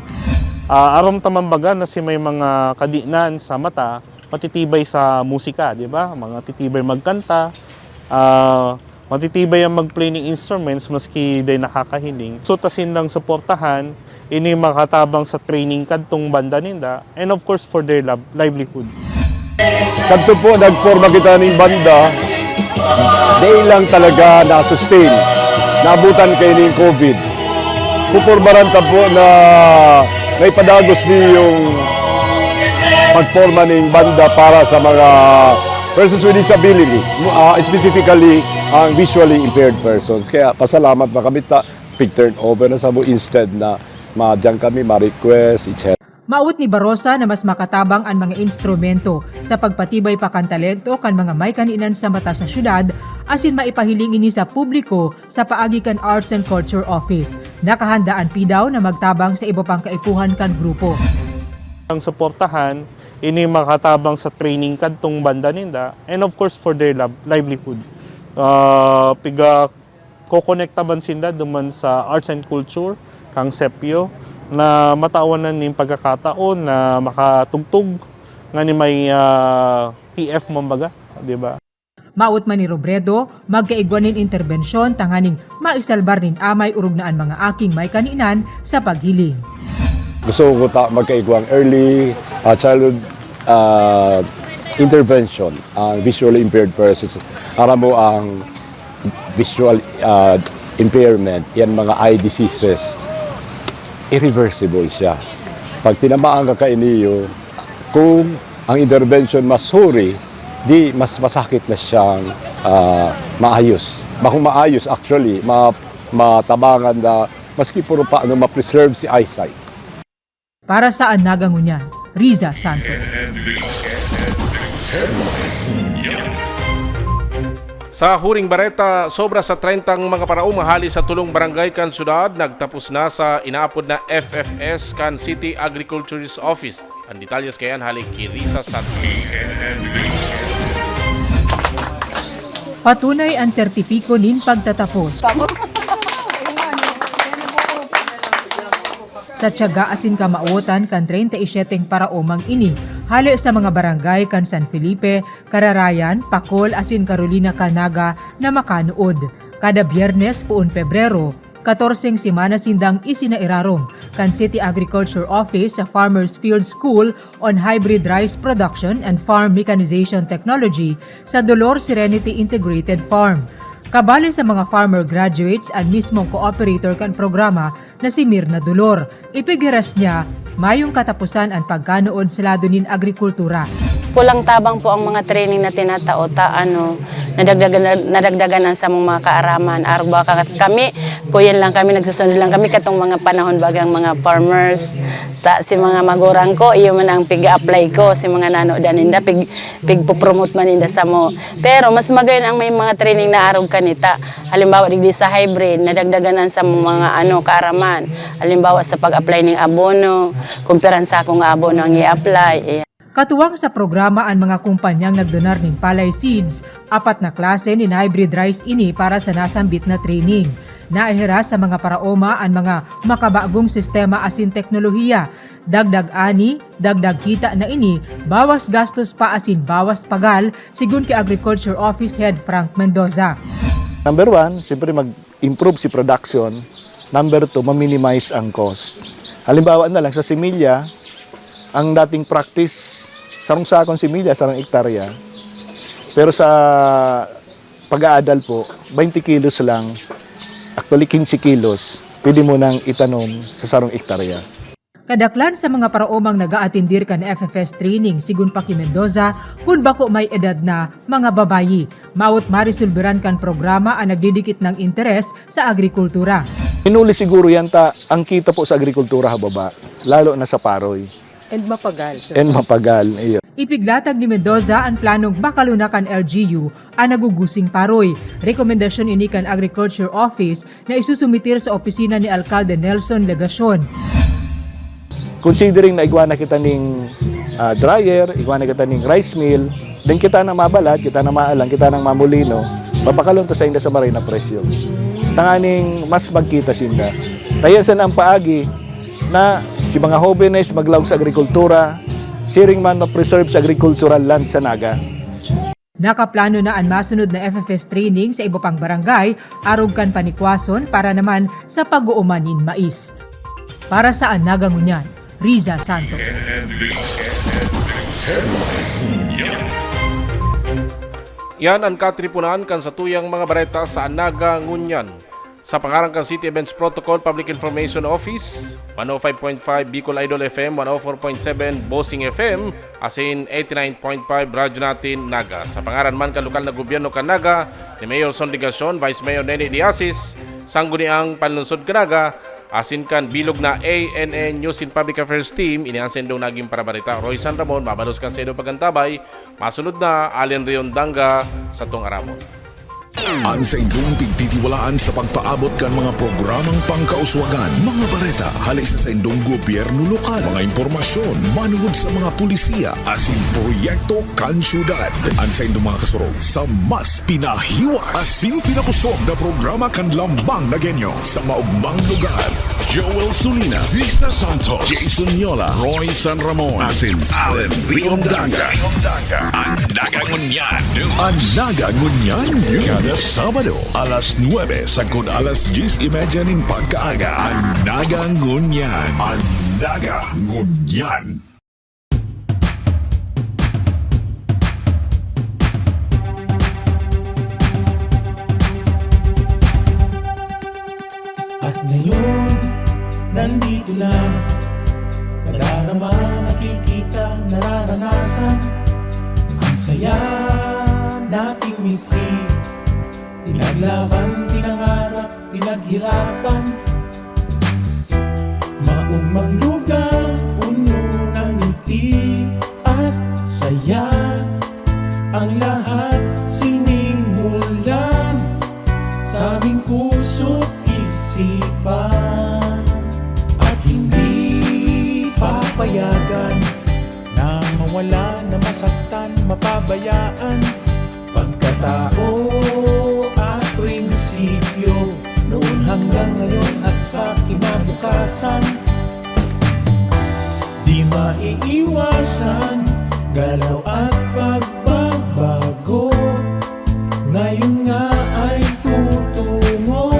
Aram tamambaga na si may mga kadinan sa mata, matitibay sa musika, di ba? Mga titibay magkanta, matitibay ang mag-play ng instruments maski day nakakahiling. So tasin lang suportahan, ini makatabang sa training kadtong banda ninda, and of course for their livelihood. Kadto po nagporma kita ng banda, day lang talaga na-sustain. Naabutan kayo ng COVID. Pupormaran ta po na may padagos ni yung pagporma ng banda para sa mga persons with disability, specifically ang visually impaired persons. Kaya pasalamat na kami pig turnover na sa mo instead na Diyan kami ma-request, etc. Maut ni Barosa na mas makatabang ang mga instrumento sa pagpatibay pa kan talento kan mga may kaninan sa mata sa syudad, asin maipahiling ini sa publiko sa paagi kan Arts and Culture Office. Nakahandaan pidaw na magtabang sa iba pang kaipuhan kan grupo. Ang suportahan, ini makatabang sa training kadtong banda ninda, and of course for their livelihood. Piga kokonektaban sinda duman sa Arts and Culture, kang Sepio, na matawanan ning pagkakataon na makatugtog nga ni may PF mambaga, di ba? Maut man ni Robredo, magkaigwanin interbensyon tanganing maisalbar nin amay urugnaan mga aking may kaninan sa paghiling. Gusto ko magkaigwang early childhood intervention on visually impaired persons. Alam mo ang visual impairment, yan mga eye diseases, irreversible siya. Pag tinamaan ka iniyo, kung ang intervention masuri, di mas masakit na siyang maayos. Kung maayos, actually, matabangan na maski puro paano ma-preserve si eyesight. Para sa Nagangunyan, Riza Santos. Sa Huring Bareta, sobra sa 30 mga paraong mahali sa tulong barangay kan syudad nagtapos na sa inaapod na FFS kan City Agriculturist Office. Ang detalyes kayan halik kay Risa Santos. Patunay ang sertipiko nin pagtatapos. Sa tiyaga asin kamautan kan 37 paraomang ini, hali sa mga barangay kan San Felipe, Kararayan, Pacol asin Carolina Canaga na makanood. Kada Biyernes puun Pebrero, 14 semana sindang isinairarong kan City Agriculture Office sa Farmers Field School on Hybrid Rice Production and Farm Mechanization Technology sa Dolor Serenity Integrated Farm. Kabali sa mga farmer graduates at mismong cooperator kan programa na si Mirna Dolor. Ipigiras niya, mayong katapusan ang pagkanood sa lado nin agrikultura. Kulang tabang po ang mga training na tinatao, nadagdagan sa mga kaaraman. Araw baka kami, kuyan lang kami, nagsusunod lang kami katong mga panahon bagang mga farmers. Si mga magurang ko, iyo man ang pig-apply ko, si mga nanodaninda, pig-promote maninda sa mo. Pero mas magayon ang may mga training na araw kanita. Halimbawa, digdi sa hybrid, nadagdagan sa mga kaaraman. Halimbawa, sa pag-apply ng abono, kumpiran sa akong abono ang i-apply. Katuwang sa programa ang mga kumpanyang nagdonar ng palay seeds, 4 na klase ni hybrid rice ini para sa nasambit na training. Naihira sa mga paraoma ang mga makabagong sistema asin teknolohiya. Dagdag ani, dagdag kita na ini, bawas gastos pa asin bawas pagal, sigun kay Agriculture Office Head Frank Mendoza. Number 1, siyempre mag-improve si production. Number 2, ma-minimize ang cost. Halimbawa na lang sa similya, ang dating practice, sarong sakong similya, sarong hektarya. Pero sa pag-aadal po, 20 kilos lang, actually 15 kilos, pwede mo nang itanom sa sarong hektarya. Kadaklan sa mga paraomang nag-aatindir kan FFS training, sigun pa ki Mendoza, kung bako may edad na mga babayi. Maut marisulbiran kan programa ang nagdidikit ng interes sa agrikultura. Minuli siguro yan ang kita po sa agrikultura hababa, lalo na sa paroy. And mapagal. And mapagal, iyo. Ipiglatag ni Mendoza ang planong makalunakan LGU ang nagugusing paroy. Rekomendasyon ini kan Agriculture Office na isusumitir sa opisina ni Alcalde Nelson Legacion. Considering na igwana kita ning dryer, igwana kita ning rice mill, then kita na mabalat, kita na maalang, kita na mamulino, mapakalon to sa inda sa maray na presyo. Tanganing mas magkita sinda. Tayasan ang paagi na si mga hobenes maglawag sa agrikultura, siring man ma-preserve sa agricultural land sa Naga. Nakaplano na ang masunod na FFS training sa iba pang barangay, arugkan panikwason para naman sa pag-uumanin mais. Para sa Nagangunyan, Riza Santos. Yan ang katripunan kan sa tuyang mga bareta sa Nagangunyan. Sa pangarang kan City Events Protocol Public Information Office, 105.5 Bicol Idol FM, 104.7 Bossing FM, asin 89.5 Radyo Natin Naga. Sa pangaran man kan lokal na gobyerno kan Naga, ni Mayor Son Ligacion, Vice Mayor Nene Diasis, sangguniang panlunsod kan Naga, Asin kan bilog na ANN News in Public Affairs Team, iniansendong naging parabarita Roy San Ramon, mabalos kan sa ino pagantabay, masunod na Allen Riondanga sa tong aramon. Ang sa indong pigtitiwalaan sa pagpaabot kan mga programang pangkauswagan, mga bareta, halis sa indong gobyerno lokal, mga impormasyon, manugod sa mga pulisiya, asin proyekto kan syudad. Ang sa indong mga kasurog sa mas pinahiwas, asin pinakusog na programa kan lambang na genyo sa maugmang lugar. Joel Sulina, Vista Santos, Jason Yola, Roy San Ramon, asin Allen Riondanga. Ang nagangunyan, kada Sabado, alas 9 sagod alas 10:30 ning pagkaaga. Ang nagangunyan. Ang nagangunyan. At ngayon, nandito na, nadarama, nakikita, nararanasan, ang saya nating miti. Pinaglaban, pinangarap, pinaghirapan, maugmang lugar, puno ng ngiti at saya. Ang lahat sinimulan sa aming puso't isipan, at hindi papayagan na mawala, na masaktan, mapabayaan. Pagkatao at prinsipyo, noon hanggang ngayon at sa kinabukasan, di maiiwasan galaw at pagbabago. Ngayon nga ay tutungo,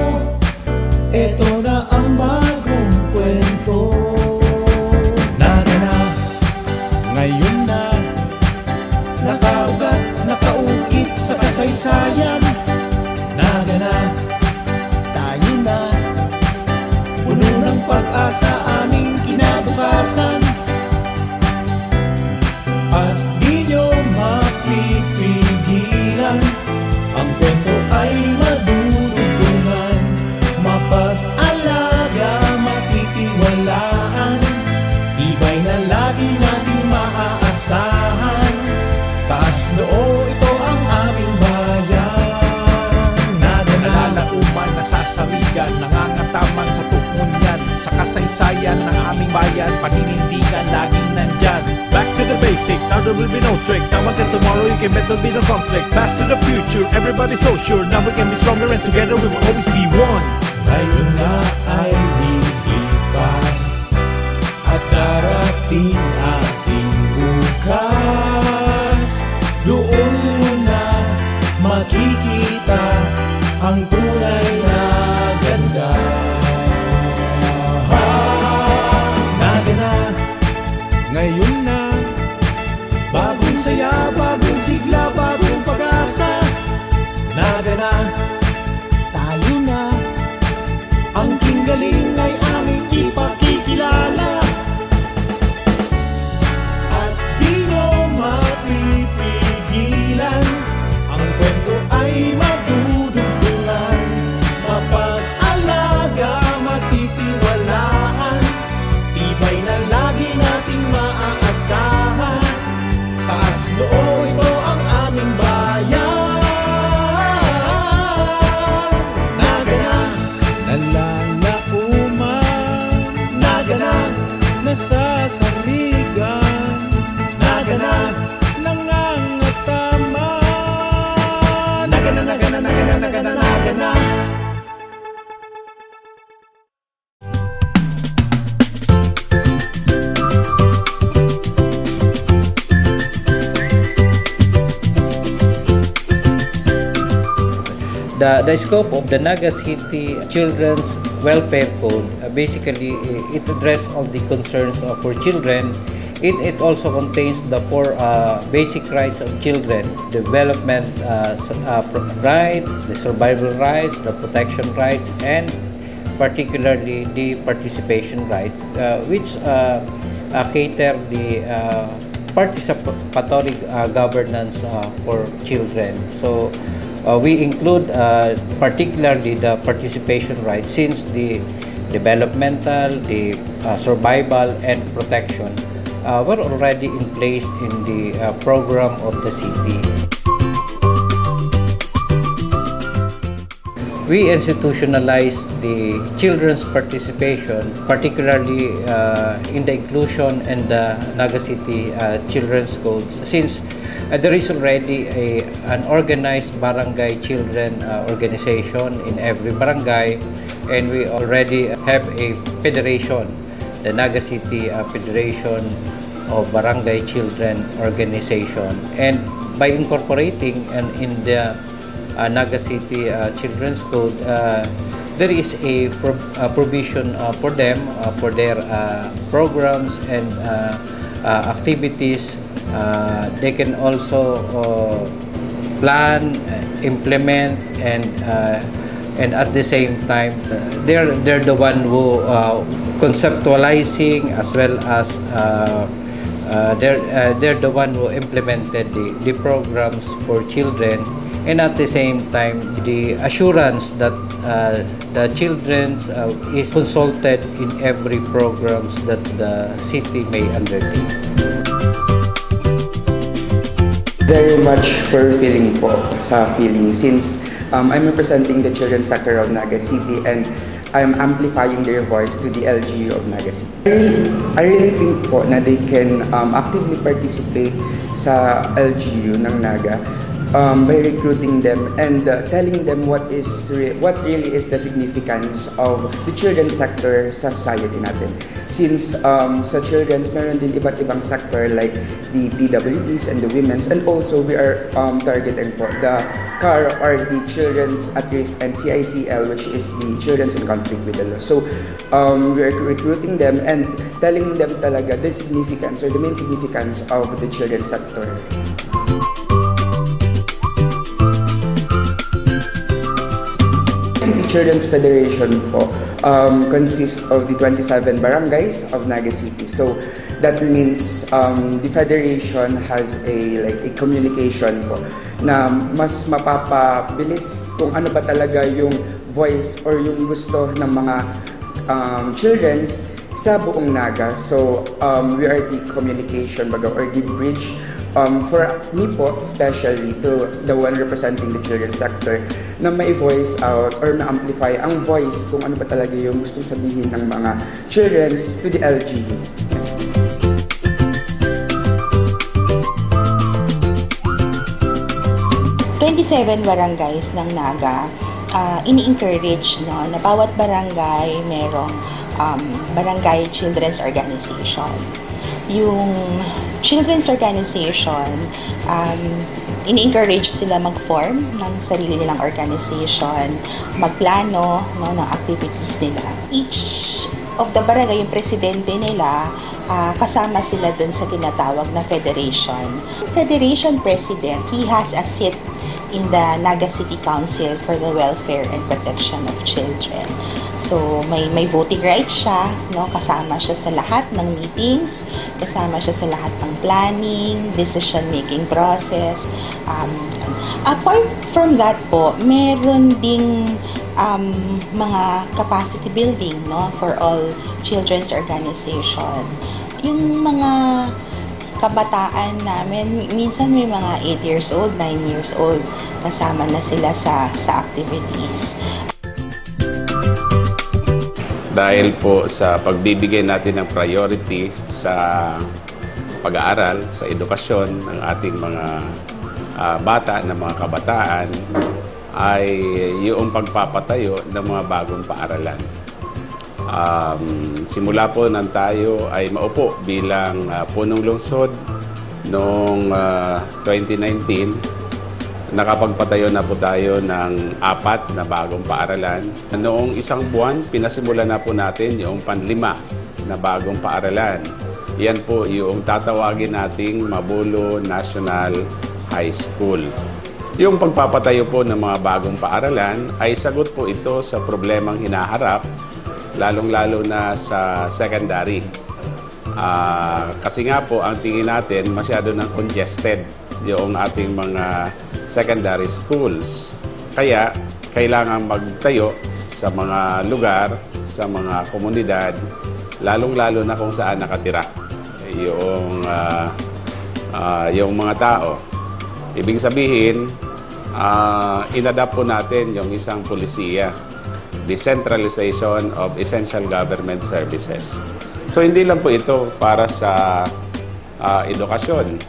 eto na ang bagong kwento. Naganap, ngayon na, nakaugat, nakaukit sa kasaysayan. Naganap, tayo na, puno ng pag-asa aming kinabukasan. At di nyo mapipigilan, ang kwento ay madudugtungan, mapag-alaga, matitiwalaan, tibay na lagi nating maaasahan. Taas noo, ito ang aming bayan. Nalalauman, nasasarigan, nangangataman sa tukunyan, sa kasaysayan ng aming bayan, paninindigan laging nandyan. Back to the basic, now there will be no tricks. Now until tomorrow you can bet there'll be no conflict. Fast to the future, everybody's so sure. Now we can be stronger and together we will always be one. Ngayon na ay lilipas at darating ating bukas. Doon mo na makikita ang tunay na ganda. Naganap, ngayon na, bagong saya, bagong sigla, bagong pag-asa. Naganap, tayo na, ang kinggaling ay aming ipakikilala. At di nyo mapipigilan, ang kwento ay madudugtungan, mapag-alaga, matitiwalaan, tibay na lagi nating maaasahan. Taas noo, ito ang aming bayan. Naganap, nalalauman, naganap, nasasarigan, naganap, nangangataman. Naganap. The scope of the Naga City Children's Welfare Code basically it addresses all the concerns for children. It also contains the four basic rights of children: development right, the survival rights, the protection rights, and particularly the participation rights, which cater the participatory governance for children. So we include particularly the participation rights, since the developmental, the survival, and protection were already in place in the program of the city. We institutionalized the children's participation, particularly in the inclusion and the Naga City Children's Schools, since there is already an organized barangay children organization in every barangay, and we already have a federation, the Naga City Federation of Barangay Children Organization. And by incorporating in the Naga City Children's Code, there is a provision for them, for their programs and activities. They can also plan, implement, and at the same time, they're the one who conceptualizing as well as they're the one who implemented the programs for children. And at the same time, the assurance that the children is consulted in every programs that the city may undertake. Very much fulfilling po sa feeling since I'm representing the children's sector of Naga City and I'm amplifying their voice to the LGU of Naga City. I really think po na they can actively participate sa LGU ng Naga by recruiting them and telling them what really is the significance of the children's sector sa society natin. Since sa children's, meron din iba't ibang sector like the PWDs and the women's, and also we are targeting po the CAR or the Children's at Risk and CICL, which is the Children's in Conflict with the Law. So we are recruiting them and telling them talaga the significance or the main significance of the children's sector. City Children's Federation po consists of the 27 barangays of Naga City. So that means the federation has a communication po na mas mapapabilis kung ano ba talaga yung voice or yung gusto ng mga children's sa buong Naga. So we are the communication baga or the bridge for me po, especially to the one representing the children's sector, na may voice out or ma-amplify ang voice kung ano ba talaga yung gustong sabihin ng mga children's to the LGU. Barangays ng Naga, ini-encourage na bawat barangay merong barangay children's organization. Yung children's organization, ini-encourage sila mag-form ng sarili nilang organization, magplano ng activities nila. Each of the barangay, yung presidente nila, kasama sila dun sa tinatawag na federation. Federation president, he has a seat in the Naga City Council for the Welfare and Protection of Children. So may voting rights siya, no? Kasama siya sa lahat ng meetings, kasama siya sa lahat ng planning, decision-making process. Apart from that po, meron ding mga capacity building, no, for all children's organization. Yung mga kabataan namin, minsan may mga 8 years old, 9 years old, kasama na sila sa activities. Dahil po sa pagbibigay natin ng priority sa pag-aaral, sa edukasyon ng ating mga bata, ng mga kabataan, ay yung pagpapatayo ng mga bagong paaralan. Simula po nang tayo ay maupo bilang punong lungsod noong 2019, nakapagpatayo na po tayo ng 4 na bagong paaralan. Noong isang buwan, pinasimula na po natin yung _5 na bagong paaralan. Yan po yung tatawagin nating Mabulo National High School. Yung pagpapatayo po ng mga bagong paaralan ay sagot po ito sa problemang hinaharap, lalong-lalo na sa secondary. Kasi nga po, ang tingin natin masyado ng congested yung ating mga secondary schools. Kaya, kailangan magtayo sa mga lugar, sa mga komunidad, lalong-lalo na kung saan nakatira yung mga tao. Ibig sabihin, inadapt po natin yung isang pulisiya, decentralization of essential government services. So hindi lang po ito para sa edukasyon.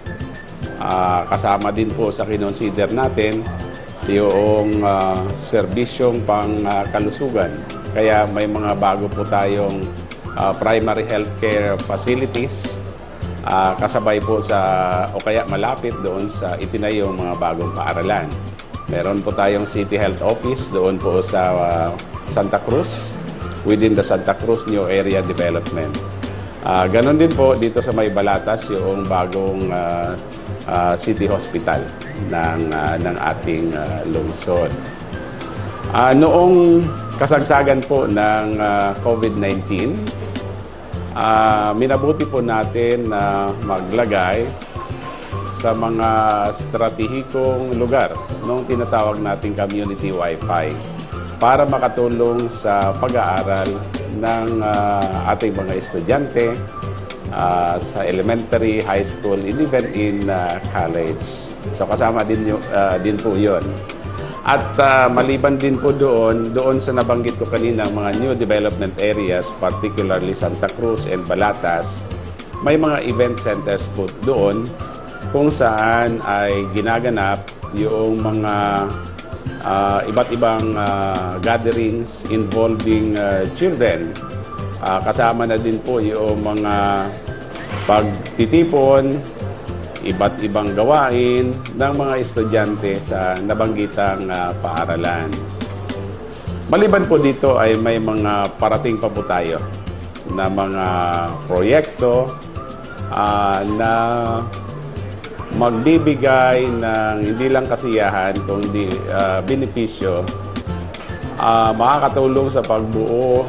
Kasama din po sa kinonsider natin yung serbisyong pang-kalusugan. Kaya may mga bago po tayong primary healthcare facilities kasabay po o kaya malapit doon sa itinayong mga bagong paaralan. Meron po tayong City Health Office doon po sa Santa Cruz, within the Santa Cruz New Area Development. Ganon din po dito sa May Balatas yung bagong City Hospital ng ating lungsod. Noong kasagsagan po ng COVID-19, minabuti po natin na maglagay sa mga stratehikong lugar nung tinatawag nating community Wi-Fi para makatulong sa pag-aaral ng ating mga estudyante sa elementary, high school, and even in college. So kasama din po yun. At maliban din po doon sa nabanggit ko kanina mga new development areas, particularly Santa Cruz and Balatas, may mga event centers po doon kung saan ay ginaganap yung mga iba't ibang gatherings involving children. Kasama na din po yung mga pagtitipon, iba't ibang gawain ng mga estudyante sa nabanggitang paaralan. Maliban po dito ay may mga parating pa po tayo na mga proyekto na magbibigay ng hindi lang kasiyahan kundi benepisyo, makakatulong sa pagbuo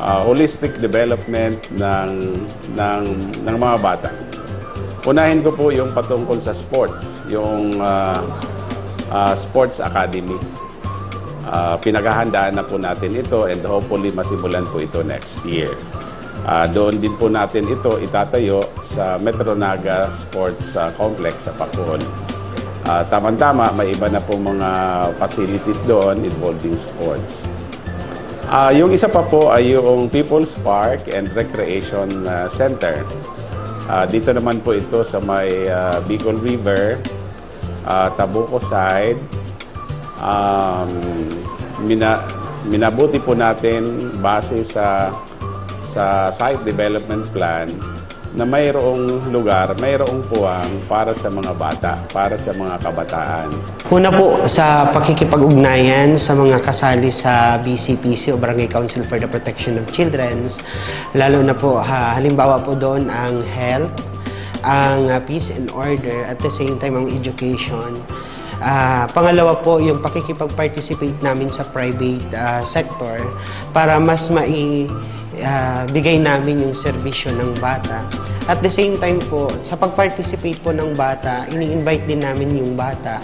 holistic development ng mga bata. Unahin ko po yung patungkol sa sports, yung Sports Academy. Pinaghahandaan na po natin ito and hopefully masimulan po ito next year. Doon din po natin ito itatayo sa Metro Naga Sports Complex sa Pacoon. Tama-tama, may iba na po mga facilities doon involving sports. Yung isa pa po ay yung People's Park and Recreation Center. Dito naman po ito sa may Bicol River, Tabuco side. Minabuti po natin base sa site development plan na mayroong lugar, mayroong puwang para sa mga bata, para sa mga kabataan. Una po sa pakikipag-ugnayan sa mga kasali sa BCPC o Barangay Council for the Protection of Children, lalo na po halimbawa po doon ang health, ang peace and order, at the same time ang education. Pangalawa po yung pakikipag-participate namin sa private sector para mas bigay namin yung serbisyo ng bata. At the same time po, sa pag-participate po ng bata, ini-invite din namin yung bata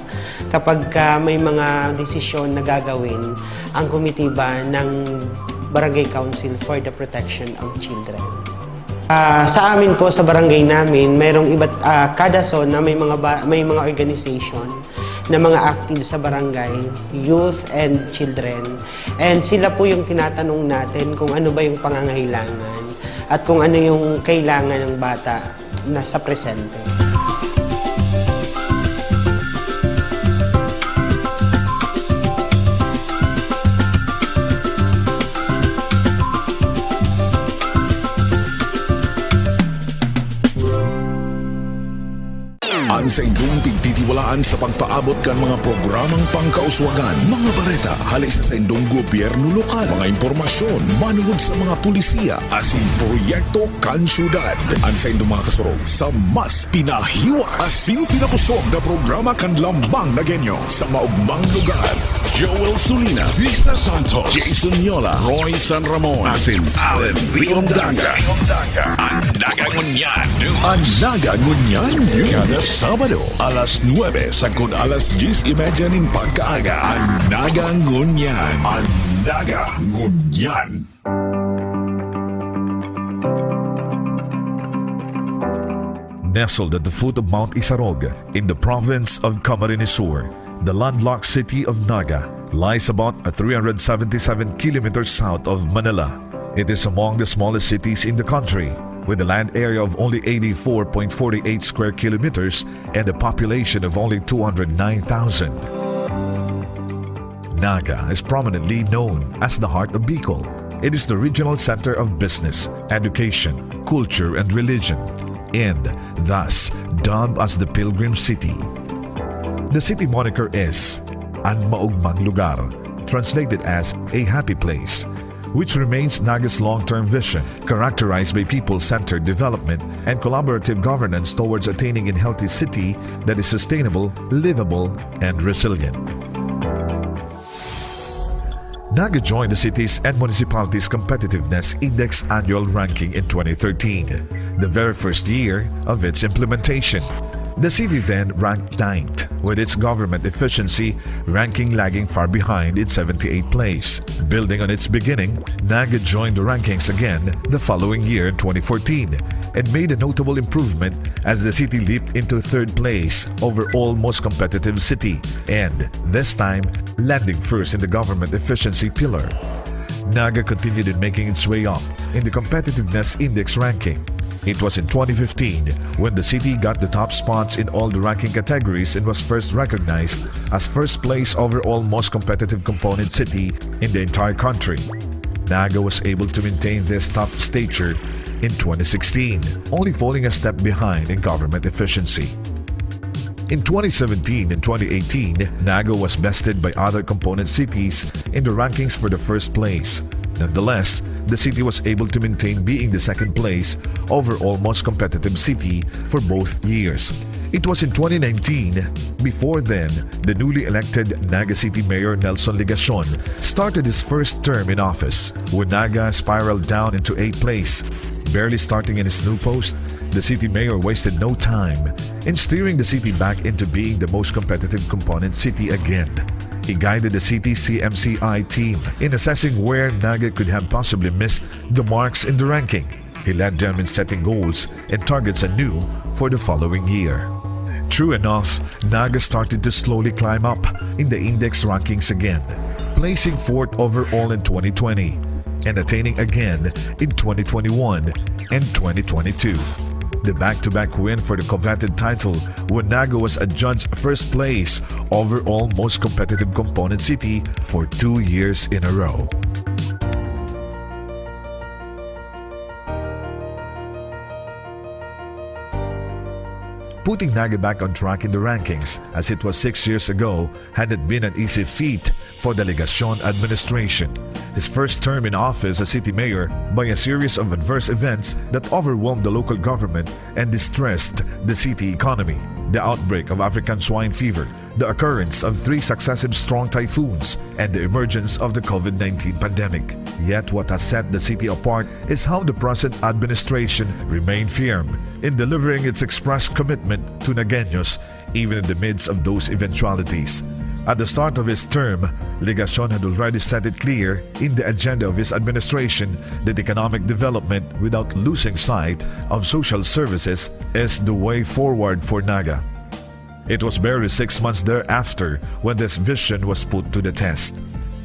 kapag may mga desisyon na gagawin ang komitiba ng Barangay Council for the Protection of Children. Sa amin po, sa barangay namin, mayroong kada zone na may mga organization na mga active sa barangay, youth and children. And sila po yung tinatanong natin kung ano ba yung pangangailangan at kung ano yung kailangan ng bata na sa presente. Ang sa indong pigtitiwalaan sa pagpaabot kan mga programang pangkauswagan, mga bareta, halis sa indong gobyerno lokal, mga impormasyon, manungod sa mga pulisiya, asin proyekto kan syudad. Ang sa indong mga kasurog sa mas pinahiwas, asin pinakusog na programa kan lambang na genyo sa maugmang lugar. Joel Sulina, Vista Santos, Jason Yola, Roy San Ramon, asin Allen Riondanga. Ang nagangunyan, kada Sabado, alas 9 sagkod alas 10:30 ning pagkaaga. Ang Nagangunyan. Ang Nagangunyan. Nestled at the foot of Mount Isarog in the province of Camarines Sur, the landlocked city of Naga lies about 377 kilometers south of Manila. It is among the smallest cities in the country, with a land area of only 84.48 square kilometers and a population of only 209,000. Naga is prominently known as the heart of Bicol. It is the regional center of business, education, culture, and religion, and thus dubbed as the Pilgrim City. The city moniker is Ang Maugmang Lugar, translated as a happy place, which remains Naga's long-term vision, characterized by people-centered development and collaborative governance towards attaining a healthy city that is sustainable, livable, and resilient. Naga joined the cities and municipalities' competitiveness index annual ranking in 2013, the very first year of its implementation. The city then ranked 9th, with its government efficiency ranking lagging far behind in 78th place. Building on its beginning, Naga joined the rankings again the following year in 2014 and made a notable improvement as the city leaped into 3rd place overall most competitive city, and this time landing first in the government efficiency pillar. Naga continued in making its way up in the competitiveness index ranking. It was in 2015 when the city got the top spots in all the ranking categories and was first recognized as first place overall most competitive component city in the entire country. Naga was able to maintain this top stature in 2016, only falling a step behind in government efficiency. In 2017 and 2018, Naga was bested by other component cities in the rankings for the first place. Nonetheless, the city was able to maintain being the second place overall most competitive city for both years. It was in 2019, before then, the newly elected Naga City Mayor Nelson Ligacion started his first term in office, when Naga spiraled down into 8th place. Barely starting in his new post, the city mayor wasted no time in steering the city back into being the most competitive component city again. He guided the city's CMCI team in assessing where Naga could have possibly missed the marks in the ranking. He led them in setting goals and targets anew for the following year. True enough, Naga started to slowly climb up in the index rankings again, placing 4th overall in 2020 and attaining again in 2021 and 2022. The back-to-back win for the coveted title when Naga was adjudged first place overall most competitive component city for 2 years in a row. Putting Naga back on track in the rankings, as it was 6 years ago, hadn't been an easy feat for the Ligacion administration. His first term in office as city mayor, by a series of adverse events that overwhelmed the local government and distressed the city economy. The outbreak of African swine fever, the occurrence of 3 successive strong typhoons, and the emergence of the COVID-19 pandemic. Yet what has set the city apart is how the present administration remained firm in delivering its expressed commitment to Nagueños even in the midst of those eventualities. At the start of his term, Ligacion had already set it clear in the agenda of his administration that economic development without losing sight of social services is the way forward for Naga. It was barely 6 months thereafter when this vision was put to the test.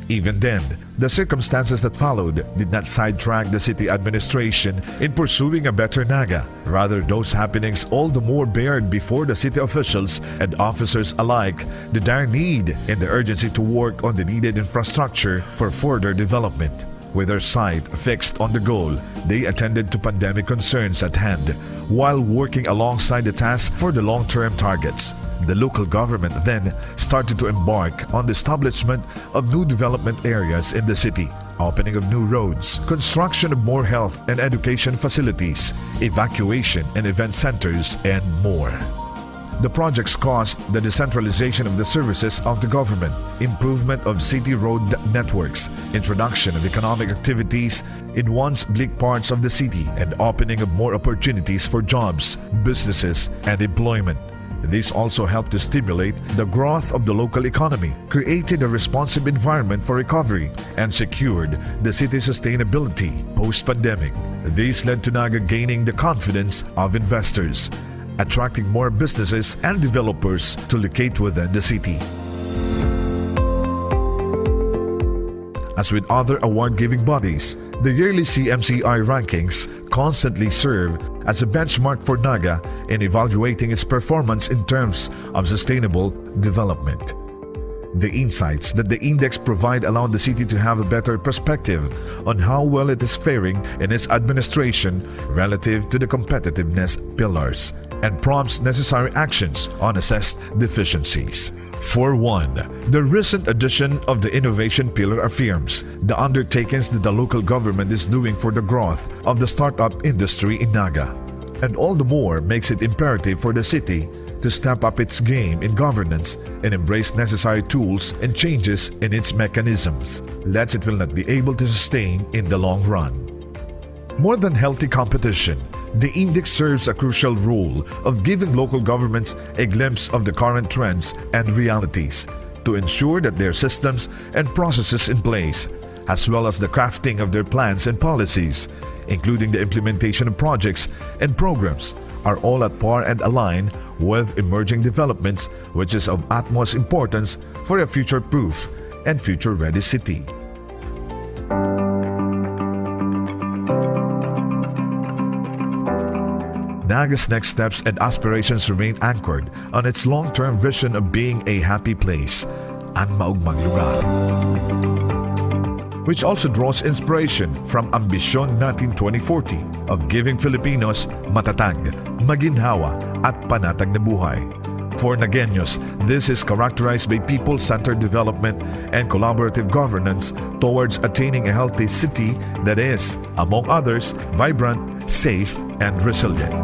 Even then, the circumstances that followed did not sidetrack the city administration in pursuing a better Naga. Rather, those happenings all the more bared before the city officials and officers alike the dire need and the urgency to work on the needed infrastructure for further development. With their sight fixed on the goal, they attended to pandemic concerns at hand while working alongside the task for the long-term targets. The local government then started to embark on the establishment of new development areas in the city, opening of new roads, construction of more health and education facilities, evacuation and event centers, and more. The projects caused the decentralization of the services of the government, improvement of city road networks, introduction of economic activities in once bleak parts of the city, and opening of more opportunities for jobs, businesses, and employment. These also helped to stimulate the growth of the local economy, created a responsive environment for recovery, and secured the city's sustainability post-pandemic. These led to Naga gaining the confidence of investors, attracting more businesses and developers to locate within the city. As with other award-giving bodies, the yearly CMCI rankings constantly serve as a benchmark for Naga in evaluating its performance in terms of sustainable development. The insights that the index provide allow the city to have a better perspective on how well it is faring in its administration relative to the competitiveness pillars, and prompts necessary actions on assessed deficiencies. For one, the recent addition of the innovation pillar affirms the undertakings that the local government is doing for the growth of the startup industry in Naga, and all the more makes it imperative for the city to step up its game in governance and embrace necessary tools and changes in its mechanisms, lest it will not be able to sustain in the long run. More than healthy competition, the index serves a crucial role of giving local governments a glimpse of the current trends and realities to ensure that their systems and processes in place, as well as the crafting of their plans and policies, including the implementation of projects and programs, are all at par and aligned with emerging developments, which is of utmost importance for a future-proof and future-ready city. Naga's next steps and aspirations remain anchored on its long-term vision of being a happy place, ang maugmang lugar, which also draws inspiration from Ambisyon Natin 2040 of giving Filipinos matatag, maginhawa at panatag na buhay. For Nagueños, this is characterized by people-centered development and collaborative governance towards attaining a healthy city that is, among others, vibrant, safe, and resilient.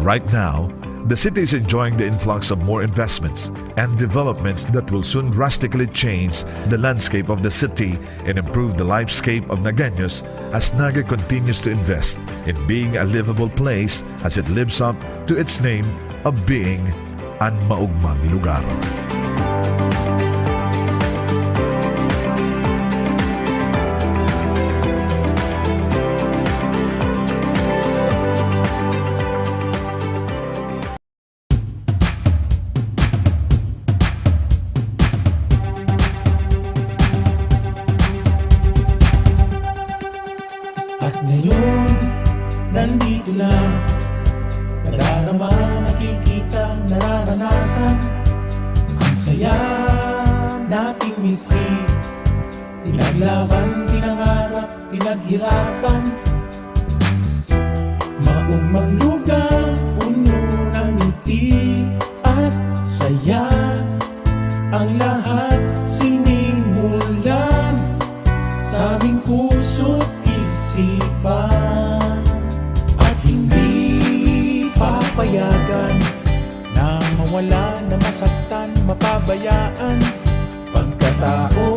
Right now, the city is enjoying the influx of more investments and developments that will soon drastically change the landscape of the city and improve the lifescape of Nagueños as Naga continues to invest in being a livable place as it lives up to its name of being ang maugmang lugar. At ngayon, nandito na, nadarama, nakikita, nararanasan, ang saya nating ngiti, pinaglaban, pinangarap, pinaghirapan, maugmang lugar, puno ng ngiti at saya, ang lahat sinimulan sa aming puso't isipan, at hindi papayagan na mawala, na masaktan, mapabayaan, pagkatao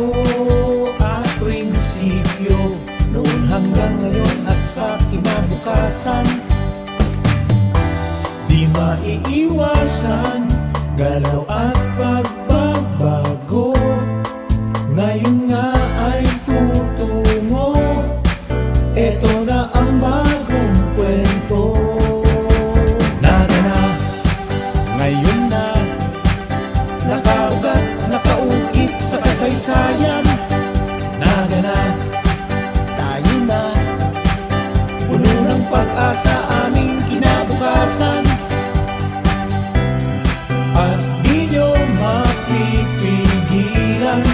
at prinsipyo noon hanggang ngayon at sa kinabukasan. Di maiiwasan galaw at pagbabago, ngayon nga ay tutungo, eto na ang bagong kwento. Naga na, ngayon na, nakaugat, nakaukit sa kasaysayan. Naga na, tayo na, puno ng pag-asa aming kinabukasan. At di nyo mapipigilan,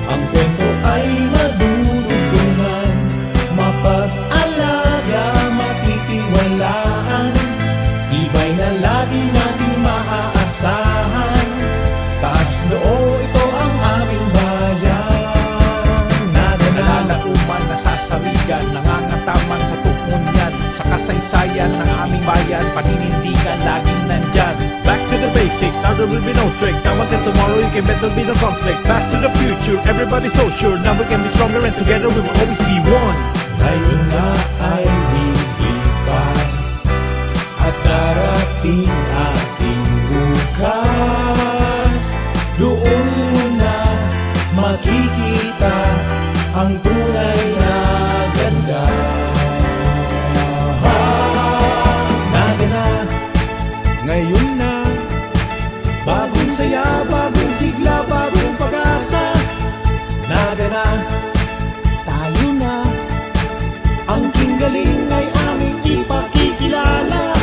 ang kwento ay madudugtungan, mapag-alaga, matitiwalaan, tibay na lagi nating maaasahan, taas noo, ito ang aming bayan. Naga na, nalalauman, nasasawigan, nangangataman sa tukunyan, sa kasaysayan ng aming bayan, paninindigan, laging nandyan. Back to the basic, now there will be no tricks. Now until tomorrow, you can bet there'll be no conflict. Fast to the future, everybody's so sure. Now we can be stronger and together we will always be one. Ngayon na ay lilipas at darating atin makikita ang tunay na ganda. Nagana, ngayon na, bagong saya, bagong sigla, bagong pag-asa. Nagana, tayo na, ang kinggaling ay aming ipakikilala.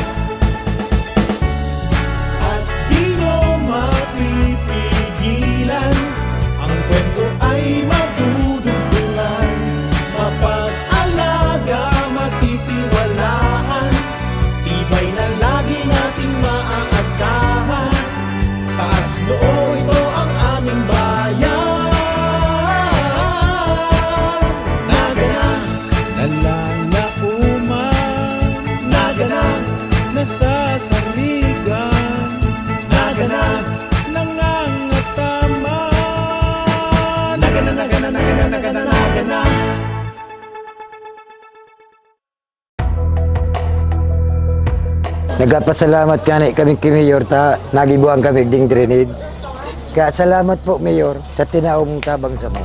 At di mo mapipigilan, ang kwento ay madudugtungan, mapag-alaga, matitiwalaan, tibay na lagi nating maaasahan. Taas noo, ito ang aming bayan. Nagana, nalalauman, nagana, nasasaligan, nagana, nangangatama, nagana, nagana, nagana, nagana, nagana. Nagpasalamat ka na kami kay Mayor ta nagibuang kami ding drainage. Kaya salamat po Mayor sa tinaong tabang sa mo.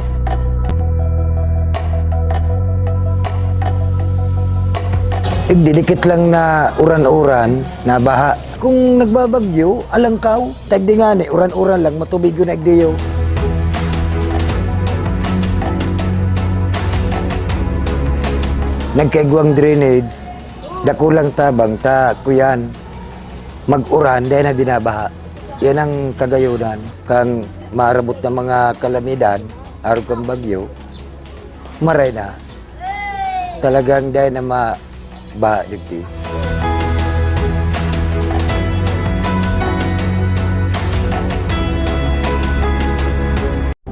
Didikit lang na uran-uran na baha. Kung nagbabagyo, alangkaw, tagdi nga ni uran-uran lang matubig yun nagdiyo. Nagkaiguang drainage, dakulang tabang ta kuyan mag-uran dahil na binabaha. Yan ang kagayunan kang marabot ng mga kalamidad araw kang bagyo maray na talagang dahil na mabaha dito.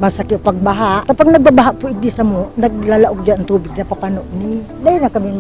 Masakit pagbaha. Kapag nagbabaha po igdi sa mo, naglalaog dyan ang tubig na papano ni. Dahil na kami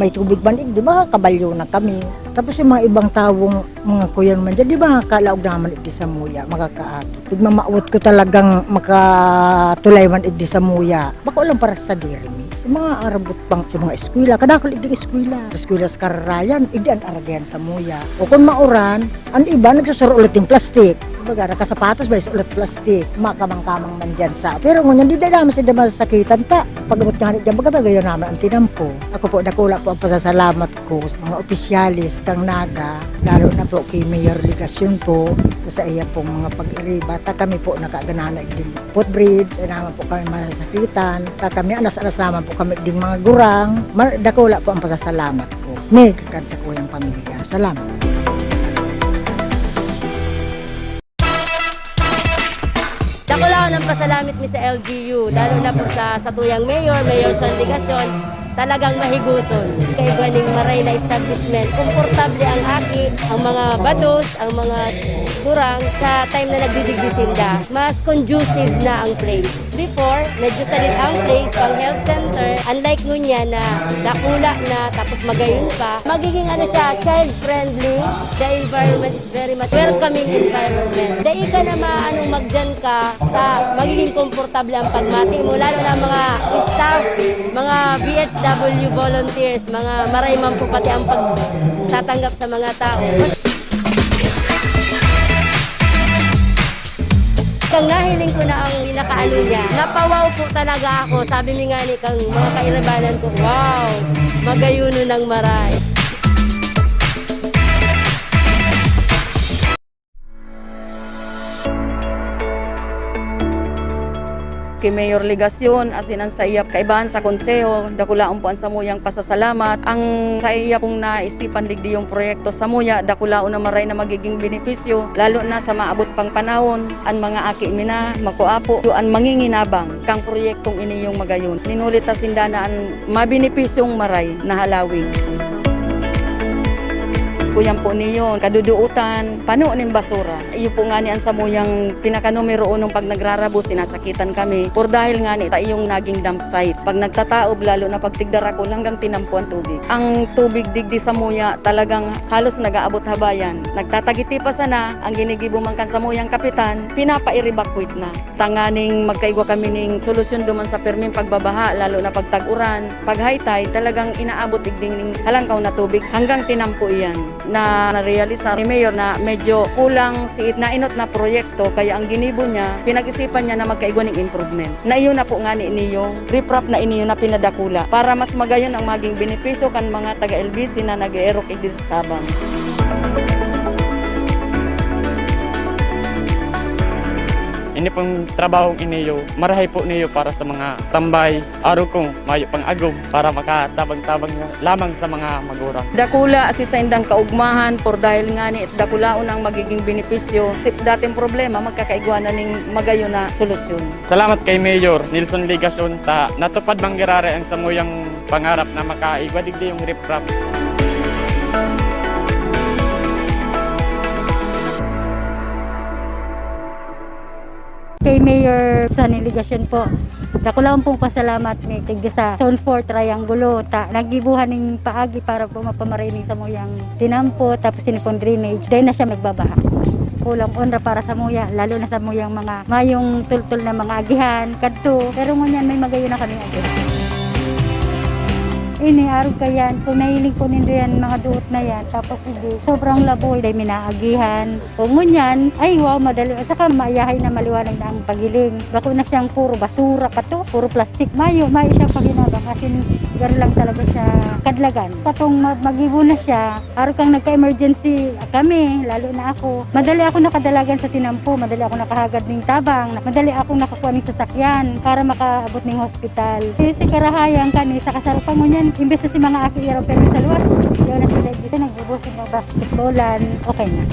may tubig man igdi, makakabalyo na kami. Tapos yung mga ibang tawong mga kuyan man dyan, di ba makakalaog na naman igdi sa muya, makakaakit. Pag mamaawat ko talagang makatulay man igdi sa muya, baka walang para sa dirimi. Sa mga arabot pang sa mga eskwela, kadakol igdi eskwela. Sa eskwela sa kararayan, igdi ang aragayan sa muya. O kung mauran, ang iba nagsusuro ulit yung plastik. Baga, nakasapatos ba yung ulit plastik, makamang-kamang man dyan sa. Pero ngunyan, di na naman sila masasakitan ta. Pag-abot nga dyan, baga gayon naman ang tinampo. Ako po, nakula po ang pasasalamat ko sa mga opisyalis kang Naga, lalo na po kay Mayor Ligasyon po, sa iya pong mga pag-iriba. Ta kami po nakaganana din footbridge, ay naman po kami masasakitan. Ta kami, anas-anas naman po kami din mga gurang. Nakula po ang pasasalamat ko. May kakad sa kuyang pamilya. Salamat. Dako lang ng pasalamit mi sa LGU, lalo na po sa tuyang mayor sa Ligasyon, talagang mahiguson. Kay ganing maray na establishment, komportable ang aki, ang mga bados, ang mga durang sa time na nagdidigdisinda. Mas conducive na ang place. Before, medyo salit ang place, ang health center, unlike ngunya na dakula na tapos magayon pa, magiging child-friendly. The environment is very much welcoming environment. Dahil ka na magdyan ka, magiging komportable ang pagmati mo, lalo na mga staff, mga BHW volunteers, mga marayman po pati ang pagtatanggap sa mga tao. Kang nahiling ko na ang pinakaano niya, napawaw po talaga ako. Sabi mi nga ni kang mga kairabanan ko, wow, magayuno ng maray. Kay Mayor Ligasyon, asin ang saiyap kaibahan sa konseho, dakulaon po ang samuyang pasasalamat. Ang saiyap pong naisipan digdi yung proyekto samuya, dakulaon na maray na magiging benepisyo, lalo na sa maabot pang panahon, ang mga aki mina, makuapo, ang manginginabang, kang proyektong iniyong magayon. Ninulit ta sindana ang mabenepisyong maray na halawig. Kuyan po niyon, kaduduutan, pano ng basura. Iyo po nga ni ang samuyang pinaka-numero 1 pag nagrarabo, sinasakitan kami. Por dahil nga ni yung naging dump site. Pag nagtataob, lalo na pag tigdara ko, hanggang tinampo ang tubig. Ang tubig digdi sa muya, talagang halos nag-aabot habayan. Nagtatagiti pa sana, ang ginigibo man kan samuyang kapitan, pinapa-i-evacuate na. Tanganing magkaigwa kami ning solusyon duman sa perming pagbabaha, lalo na pag tag-uran. Pag high tide, talagang inaabot digding halangkaw na tubig, hanggang tinampo iyan. na narealisar ni Mayor na medyo kulang si nainot na proyekto kaya ang ginibo niya, pinag-isipan niya na magkaigwaning improvement. Na iyon na po nga ni yung riprap na iniyo na pinadakula para mas magayon ang maging benepisyo kan mga taga-LBC na nag-erok dito sa Sabang. Ini pong trabahong iniyo, marahay po niyo para sa mga tambay, araw kong mayo pang agom para makatabang-tabang lamang sa mga magurang. Dakula si sa indang kaugmahan por dahil nga ni dakulaon ang magiging benepisyo. Dating problema magkakaigwanan ning magayo na solusyon. Salamat kay Mayor Nilson Ligason ta natupad manggirare ang samuyang pangarap na makaigwa digdi yung riprap. Kay Mayor sa niligasyon po. Dako lang pong pasalamat ni tigda sa Zone 4 Triangulo. Nagibuhan ng paagi para po mapamarinig sa muyang tinampo tapos sinipon drainage. Dahil na siya magbabaha. Kulang onra para sa muya, lalo na sa muyang mga mayong tultul na mga agihan, kadto. Pero ngunyan may magayo na kami agihan. Ini araw kayan, kung nahiling ko nindo yan, mga duot na yan, tapos hindi, sobrang laboy, dahil minaagihan. Kung ngunyan, ay wow, madali. At saka mayahay na maliwanag na ang pagiling. Bako na siyang puro basura pa to, puro plastic. Mayo siya paginabang kasi gano'n lang talaga siya kadlagan. Katong mag-ibo na siya, araw kang nagka-emergency kami, lalo na ako. Madali ako nakadalagan sa tinampo, madali ako nakahagad ng tabang, madali ako nakakuha ng sasakyan para makaabot ng hospital. Kasi karahayang kani sa kasarupan ngunyan, imbes na si mga aki iraw pero sa luwas, yun na sila dito, nagbubusin ng basketballan, okay na.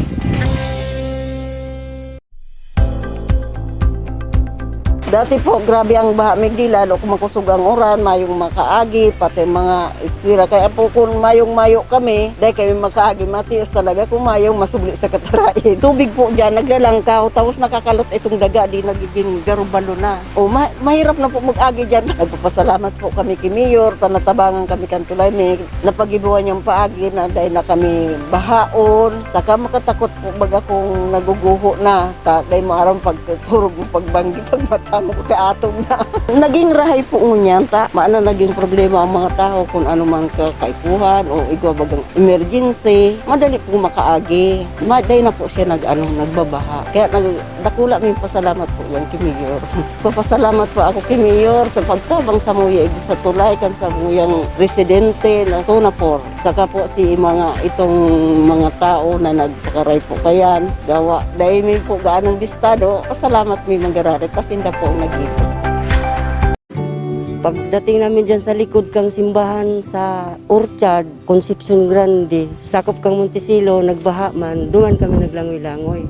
Dati po, grabe ang baha Migdi, lalo kung makusog ang oran, mayong makaagi, pati mga eskwira. Kaya po kung mayong-mayo kami, dahil kami makaagi, matios talaga kung mayong masubli sa katarain. Tubig po dyan, naglalangkaw, tapos nakakalot itong daga, di nagiging garubalo na. O, mahirap na po mag-agi dyan. Nagpapasalamat po kami kay Mayor, tanatabangan kami kantulay, may napagibuhan yung paagi na dahil na kami bahaon. Saka makatakot po baga kung naguguho na, dahil maarang pagturog mo pagbanggi, pagmata mo kaatong na. Naging rahay po ngunyan, maana naging problema ang mga tao kung ano man kakaipuhan o igwa bagang emergency. Madali po makaagi. Maday na po siya nagbabaha. Kaya dakula may pasalamat po yan kay Mayor. Papasalamat po ako kay Mayor sa pagtabang sa muya sa tulay kan sa muyang residente na Zona 4. Saka po si itong mga tao na nagpakaray po kayan. Gawa. Dahil may po gaanong bistado, pasalamat may manggararit. Pasinda po nag-ipon. Pagdating namin dyan sa likod kang simbahan sa Orchard, Concepcion Grande, sakop kang Montecillo, nagbaha man, doon kami naglangoy-langoy.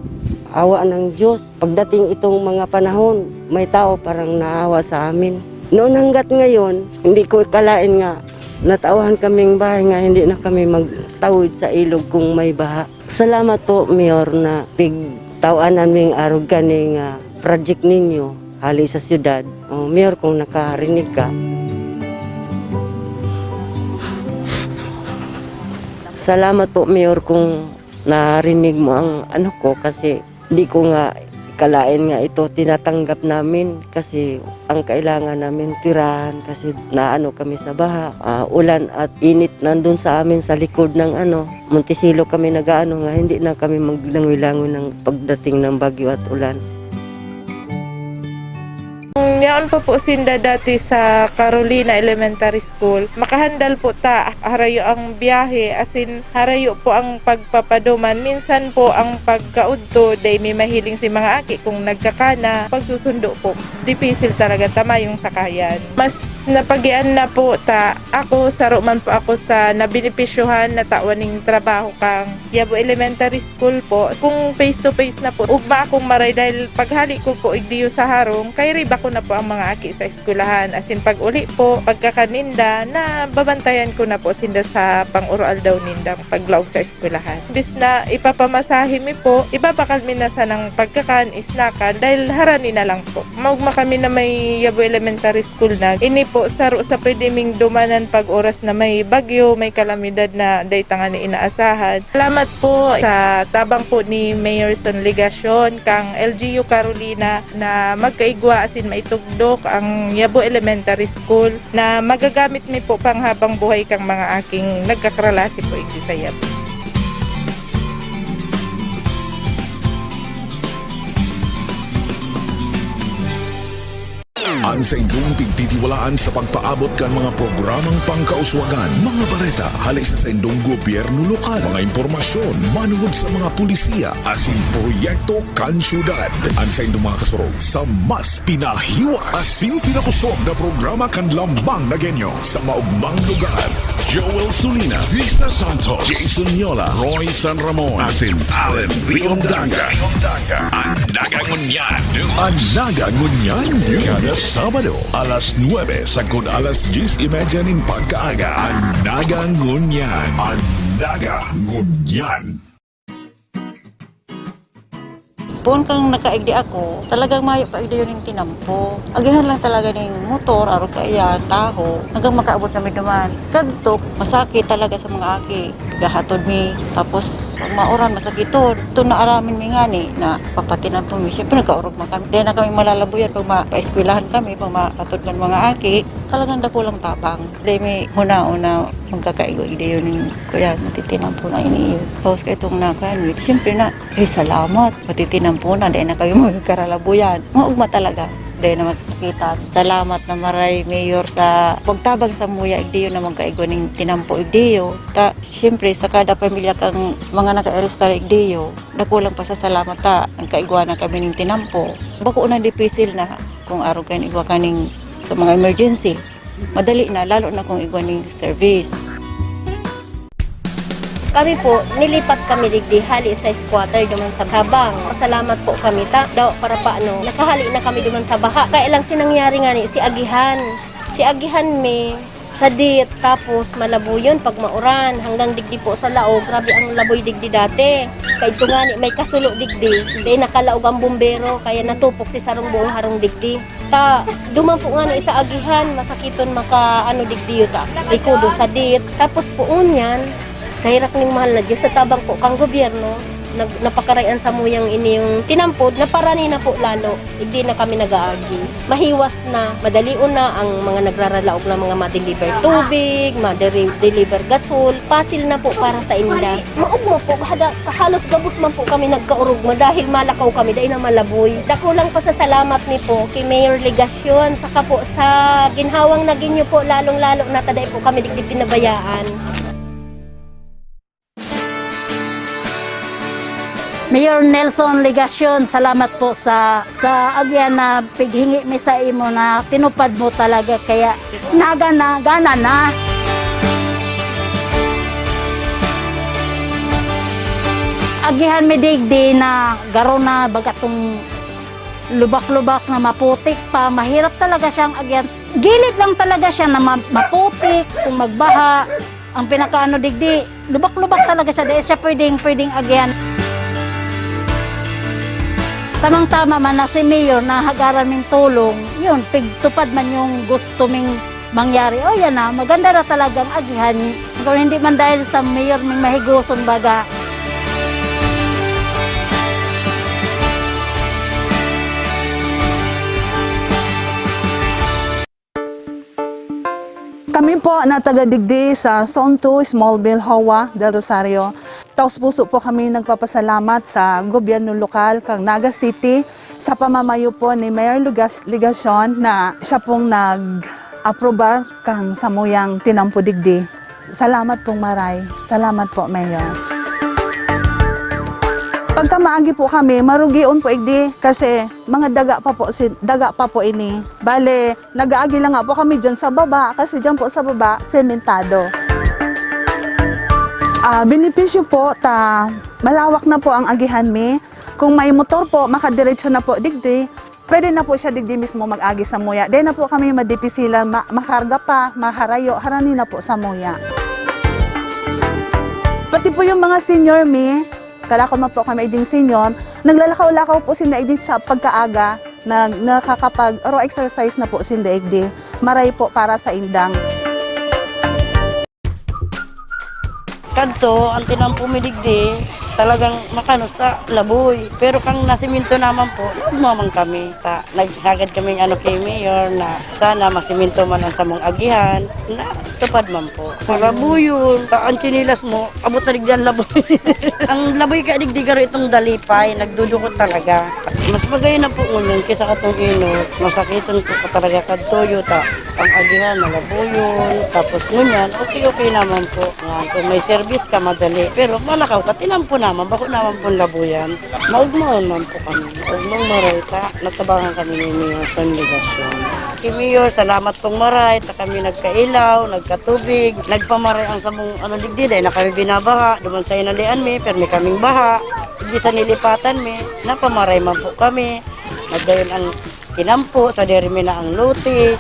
Awa ng Diyos, pagdating itong mga panahon, may tao parang naawa sa amin. Noon hanggat ngayon, hindi ko ikalain nga, natauhan kaming bahay nga, hindi na kami magtawid sa ilog kung may baha. Salamat po, Mayor, na pigtawaan naming arog ganing project ninyo. Hali sa syudad. Mayor, kung nakarinig ka. Salamat po, Mayor, kung narinig mo ang ano ko kasi di ko nga ikalain nga ito tinatanggap namin kasi ang kailangan namin tirahan kasi naano kami sa baha. Ulan at init nandun sa amin sa likod ng Montecillo kami nagaano nga hindi na kami maglangoy-langoy ng pagdating ng bagyo at ulan. Yaon pa po sinda dati sa Carolina Elementary School. Makahandal po harayo ang biyahe, asin harayo po ang pagpapaduman. Minsan po ang pagkaudto, day may mahiling si mga aki kung nagkakana. Pagsusundo po, dipisil talaga tama yung sakayan. Mas napagian na po ako, saro man po ako sa nabinipisyuhan na tawaning trabaho kang Yabo Elementary School po. Kung face to face na po, ugma akong maray dahil paghali ko po igdiyo sa harong, kay riba ko na po ang mga aki sa eskwelahan. Asin pag uli po, pagkakaninda, na babantayan ko na po sinda sa pang-ural daw nindang paglaog sa eskwelahan. Bis na ipapamasahe mi po, ibabakal mi na sa ng pagkakan, isnakan, dahil harani na lang po. Maugma kami na may Yabo Elementary School na. Ini po, saro sa pwede ming dumanan pag oras na may bagyo, may kalamidad na daytanga ni inaasahan. Salamat po sa tabang po ni Mayor Son Ligacion, kang LGU Carolina na magkaigwa asin maitugdok ang Yabo Elementary School na magagamit mi po pang habang buhay kang mga aking nagkakralasi po iti sa Yabo. Ang sa indong pigtitiwalaan sa pagpaabot kan mga programang pangkauswagan, mga bareta, halis sa indong gobyerno lokal, mga impormasyon, manungod sa mga pulisiya, asin proyekto kan syudad. Ang sa indong mga kasurog sa mas pinahiwas, asin pinakusog na programa kan lambang na genyo sa maugmang lugar. Joel Sulina, Vista Santos, Jason Yola, Roy San Ramon, asin Allen Riondaga. Anaga Ngunyan. Anaga Ngunyan. Kada Sabado, alas 9 sagod alas 10:30 nin pagkaaga. Anaga Ngunyan. Anaga Ngunyan. Puon kang nakaigdi ako, talagang mayo pa igdi yun yung tinampo. Agihan lang talaga ng motor, aro kaya, taho, hanggang makaabot kami naman. Kadtok, masakit talaga sa mga aki. Gahatod mi, tapos pag mauran, masakiton. Ito na aramin mi nga ni, na papatinan po mi. Siyempre nagkaurog man kami. Dahil na kami malalabuyan pag mapa-eskwelahan kami, pag makatod ng mga aki. Talagang dako lang tabang. Dahil mi huna-una, magkakaigo-igdi yun yung kuya, matitinan po na iniyo. Tapos itong nakanwit, siyempre na, salamat, matitinan po na, dahil na kayo magkaralabuyan. Maugma talaga, dahil na masasakitan. Salamat na maray, Mayor, sa pagtabang sa muya, igdiyo na magkaigo ng tinampo igdiyo. Siyempre, sa kada pamilya kang mga naka-arestar igdiyo, nakulang pa sa salamat ang kaigwa na kami ng tinampo. Bako na dipisil na kung araw kayo igwa kaning sa mga emergency. Madali na, lalo na kung igwa ng service. Kami po, nilipat kami digdi hali sa squatter duman sa Habang. Pasalamat po kami daw para paano. Nakahali na kami duman sa baha. Kaya lang sinangyari nga ni si Agihan. Si Agihan may sadit, tapos malabo yun pag mauran. Hanggang digdi po sa laog. Grabe ang laboy digdi dati. Kaya ito nga ni, may kasulo digdi. Hindi nakalaog ang bumbero, kaya natupok si sarong buong harong digdi. Duman po nga ni sa Agihan, masakiton digdi yun rikudo sadit. Tapos po unyan, sa hirap ng mahal na Diyos, sa tabang po kang gobyerno, napakarayan sa muyang ini yung tinampod, naparani na po lalo, hindi na kami nag-aagi. Mahiwas na, madalion na ang mga nagraralaog na mga ma-deliver tubig, ma-deliver gasol, pasil na po para sa inda. Maugmo po, halos gabos man po kami nagkaurugma dahil malakaw kami, dahil na malaboy. Dako lang pa sa salamat ni po kay Mayor Legasyon, saka po sa ginhawang naging nyo po, lalong-lalo na taday po kami digdi pinabayaan. Mayor Nelson Legasyon, salamat po sa agyan na pighingi mi sa imo na tinupad mo talaga, kaya gana na. Agihan mi digdi na garo na bagatong lubak-lubak na maputik pa, mahirap talaga siyang agyan. Gilid lang talaga siya na maputik kung magbaha. Ang pinakaano digdi, lubak-lubak talaga siya, dahil siya pwedeng agyan. Tamang-tama man na si Mayor na hagaran ming tulong, yun, pigtupad man yung gusto ming mangyari. O yan na, maganda na talagang agihan. Kung hindi man dahil sa Mayor ming mahiguson baga. Kami po na taga-digdi sa Zone 2, Smallville, Hawa, Del Rosario. Taos puso po kami nagpapasalamat sa gobyerno lokal kang Naga City sa pamamayo po ni Mayor Legasyon na siya pong nag-aprobar kang samuyang tinampo digdi. Salamat pong maray. Salamat po, Mayor. Pagka maagi po kami, marugion po igdi kasi mga daga pa po ini. Bale, nag-aagi lang nga po kami dyan sa baba kasi dyan po sa baba, sementado. Benepisyo po, malawak na po ang agihan mi. Kung may motor po, makadiretso na po digdi, pwede na po siya digdi mismo mag-agi sa muya. Dahil na po kami madipisilan, makarga pa, maharayo, harani na po sa muya. Pati po yung mga senior mi, kalakon man po kami iding senior, naglalakaw-lakaw po sinda iding sa pagkaaga, nakakapag-raw exercise na po sinda igdi. Maray po para sa indang. Kadto, ang tinampo mi digdi, talagang makanos ta laboy. Pero kang nasiminto naman po, nagmamang kami. Naghagad kami kay Mayor na sana masiminto man ang samong agihan. Na tupad man po. Labuyon, ang chinilas mo, abot na digdi ang laboy. Ang laboy ka digdi garo itong dalipay, nagdudukot talaga. Mas bagay na po ngunyan kaysa katong inot. Masakitan po ka talaga kadtoyo ta. Ang agihan, malabuyon. Tapos ngunyan, okay naman po. Kung may service ka, madali. Pero malakaw ka, tinampo naman. Bako naman po labuyan. Maugmaon man po kami. Maugmang maray ka. Natabangan kami ni Mayor sa negasyon. Kay Mayor, salamat pong maray. Ta kami nagkailaw, nagkatubig. Nagpamaray ang samong digdiday na kami binabaha. Duman sa inalian mi, pero may kaming baha. Hindi sa nilipatan mi, napamaray man po kami. Nagdayon ang kinampo, sa derimi na ang luti.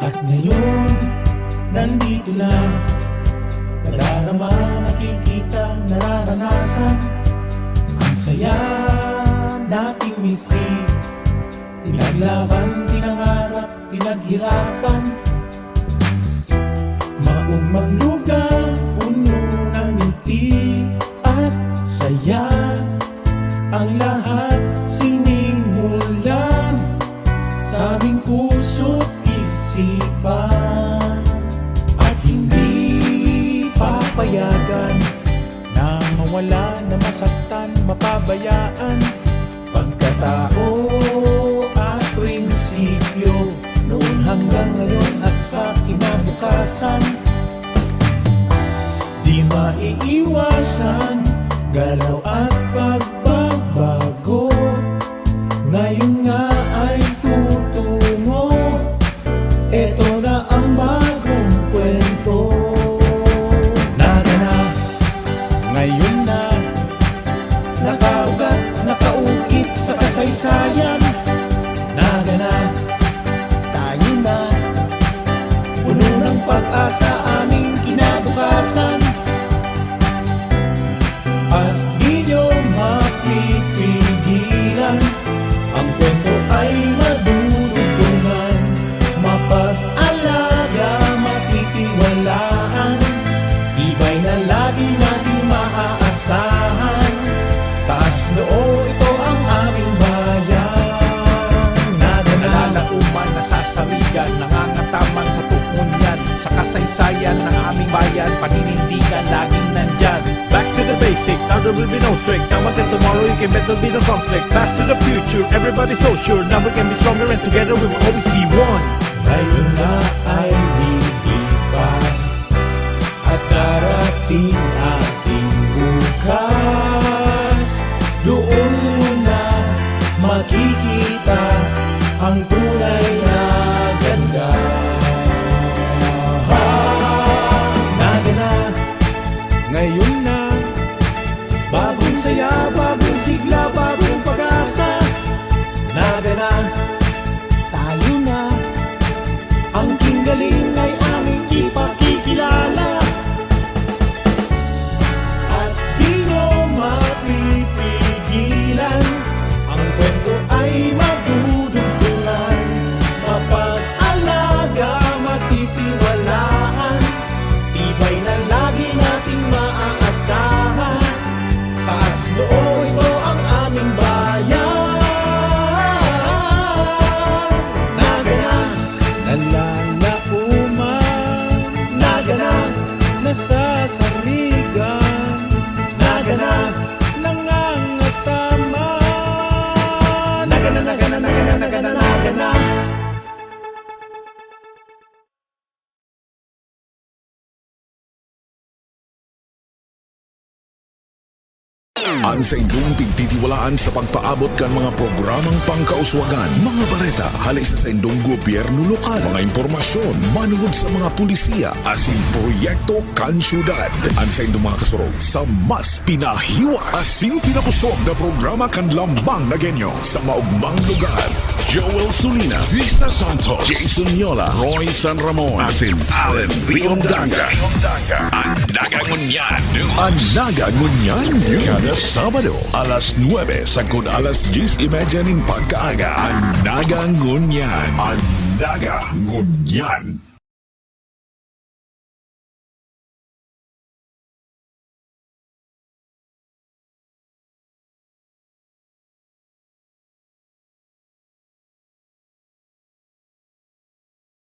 At ngayon, nandito na. Nadarama, nakikita, nararanasan. Ang saya nating miti. Pinaglaban, pinangarap, pinaghirapan. Maugmang lugar, puno ng ngiti at saya. Ang lahat sinimulan sa aming puso't isipan. At hindi papayagan na mawala, na masaktan, mapabayaan. Pagkatao at prinsipyo, noon hanggang ngayon at sa kinabukasan. Di maiiwasan, galaw at pagbabago. Ngayon nga ay tutungo, eto na ang bagong kwento. Nagana, ngayon na, nakaugat, nakaukit sa kasaysayan. Nagana, tayo na, puno ng pag-asa aming kinabukasan. At di nyo mapipigilan, ang kwento ay madudugtungan. Mapag-alaga, matitiwalaan, iba'y na lagi nating maaasahan. Taas noo, ito ang aming bayan. Nalalauman, nasasarigan, nangangataman sa tukunyan. Sa kasaysayan ng aming bayan, paninindigan laging nandyan. Back to the basic, now there will be no tricks. Now until tomorrow, you can bet there'll be no conflict. Fast to the future, everybody's so sure. Now we can be stronger and together we will always be one. Ngayon na ay lilipas at darating ating bukas. Doon mo na makikita ang tunay na ganda. Nagana, ngayon na, bagong saya, bagong sigla, bagong pag-asa. Nagana, tayo na, ang kinggaling ay aming ipakikilala. At di nyo mapipigilan, ang kwento ay madudugtungan. Mapag-alaga, matitiwalaan, iba'y na lagi nating maaasahan. Taas noo, ito ang aming bayan. Nagana, nalalauman. Nagana, nasasarigan. Nagana, nangangataman. Nagana, nagana, nagana, nagana, nagana. Ang sa indong pigtitiwalaan sa pagpaabot kan mga programang pangkauswagan, mga bareta, halis sa indong gobyerno lokal, mga impormasyon, manungod sa mga pulisiya, asin proyekto kan syudad. Ang sa indong mga kasurog sa mas pinahiwas, asin pinakusog na programa kan lambang na genyo sa maugmang lugar. Joel Sulina, Vista Santos, Jason Yola, Roy San Ramon, asin Allen Riondanga. Ang nagangunyan, kada Sabado, alas 9 sagud alas 10:30 ning pagkaaga. Ang nagangunyan.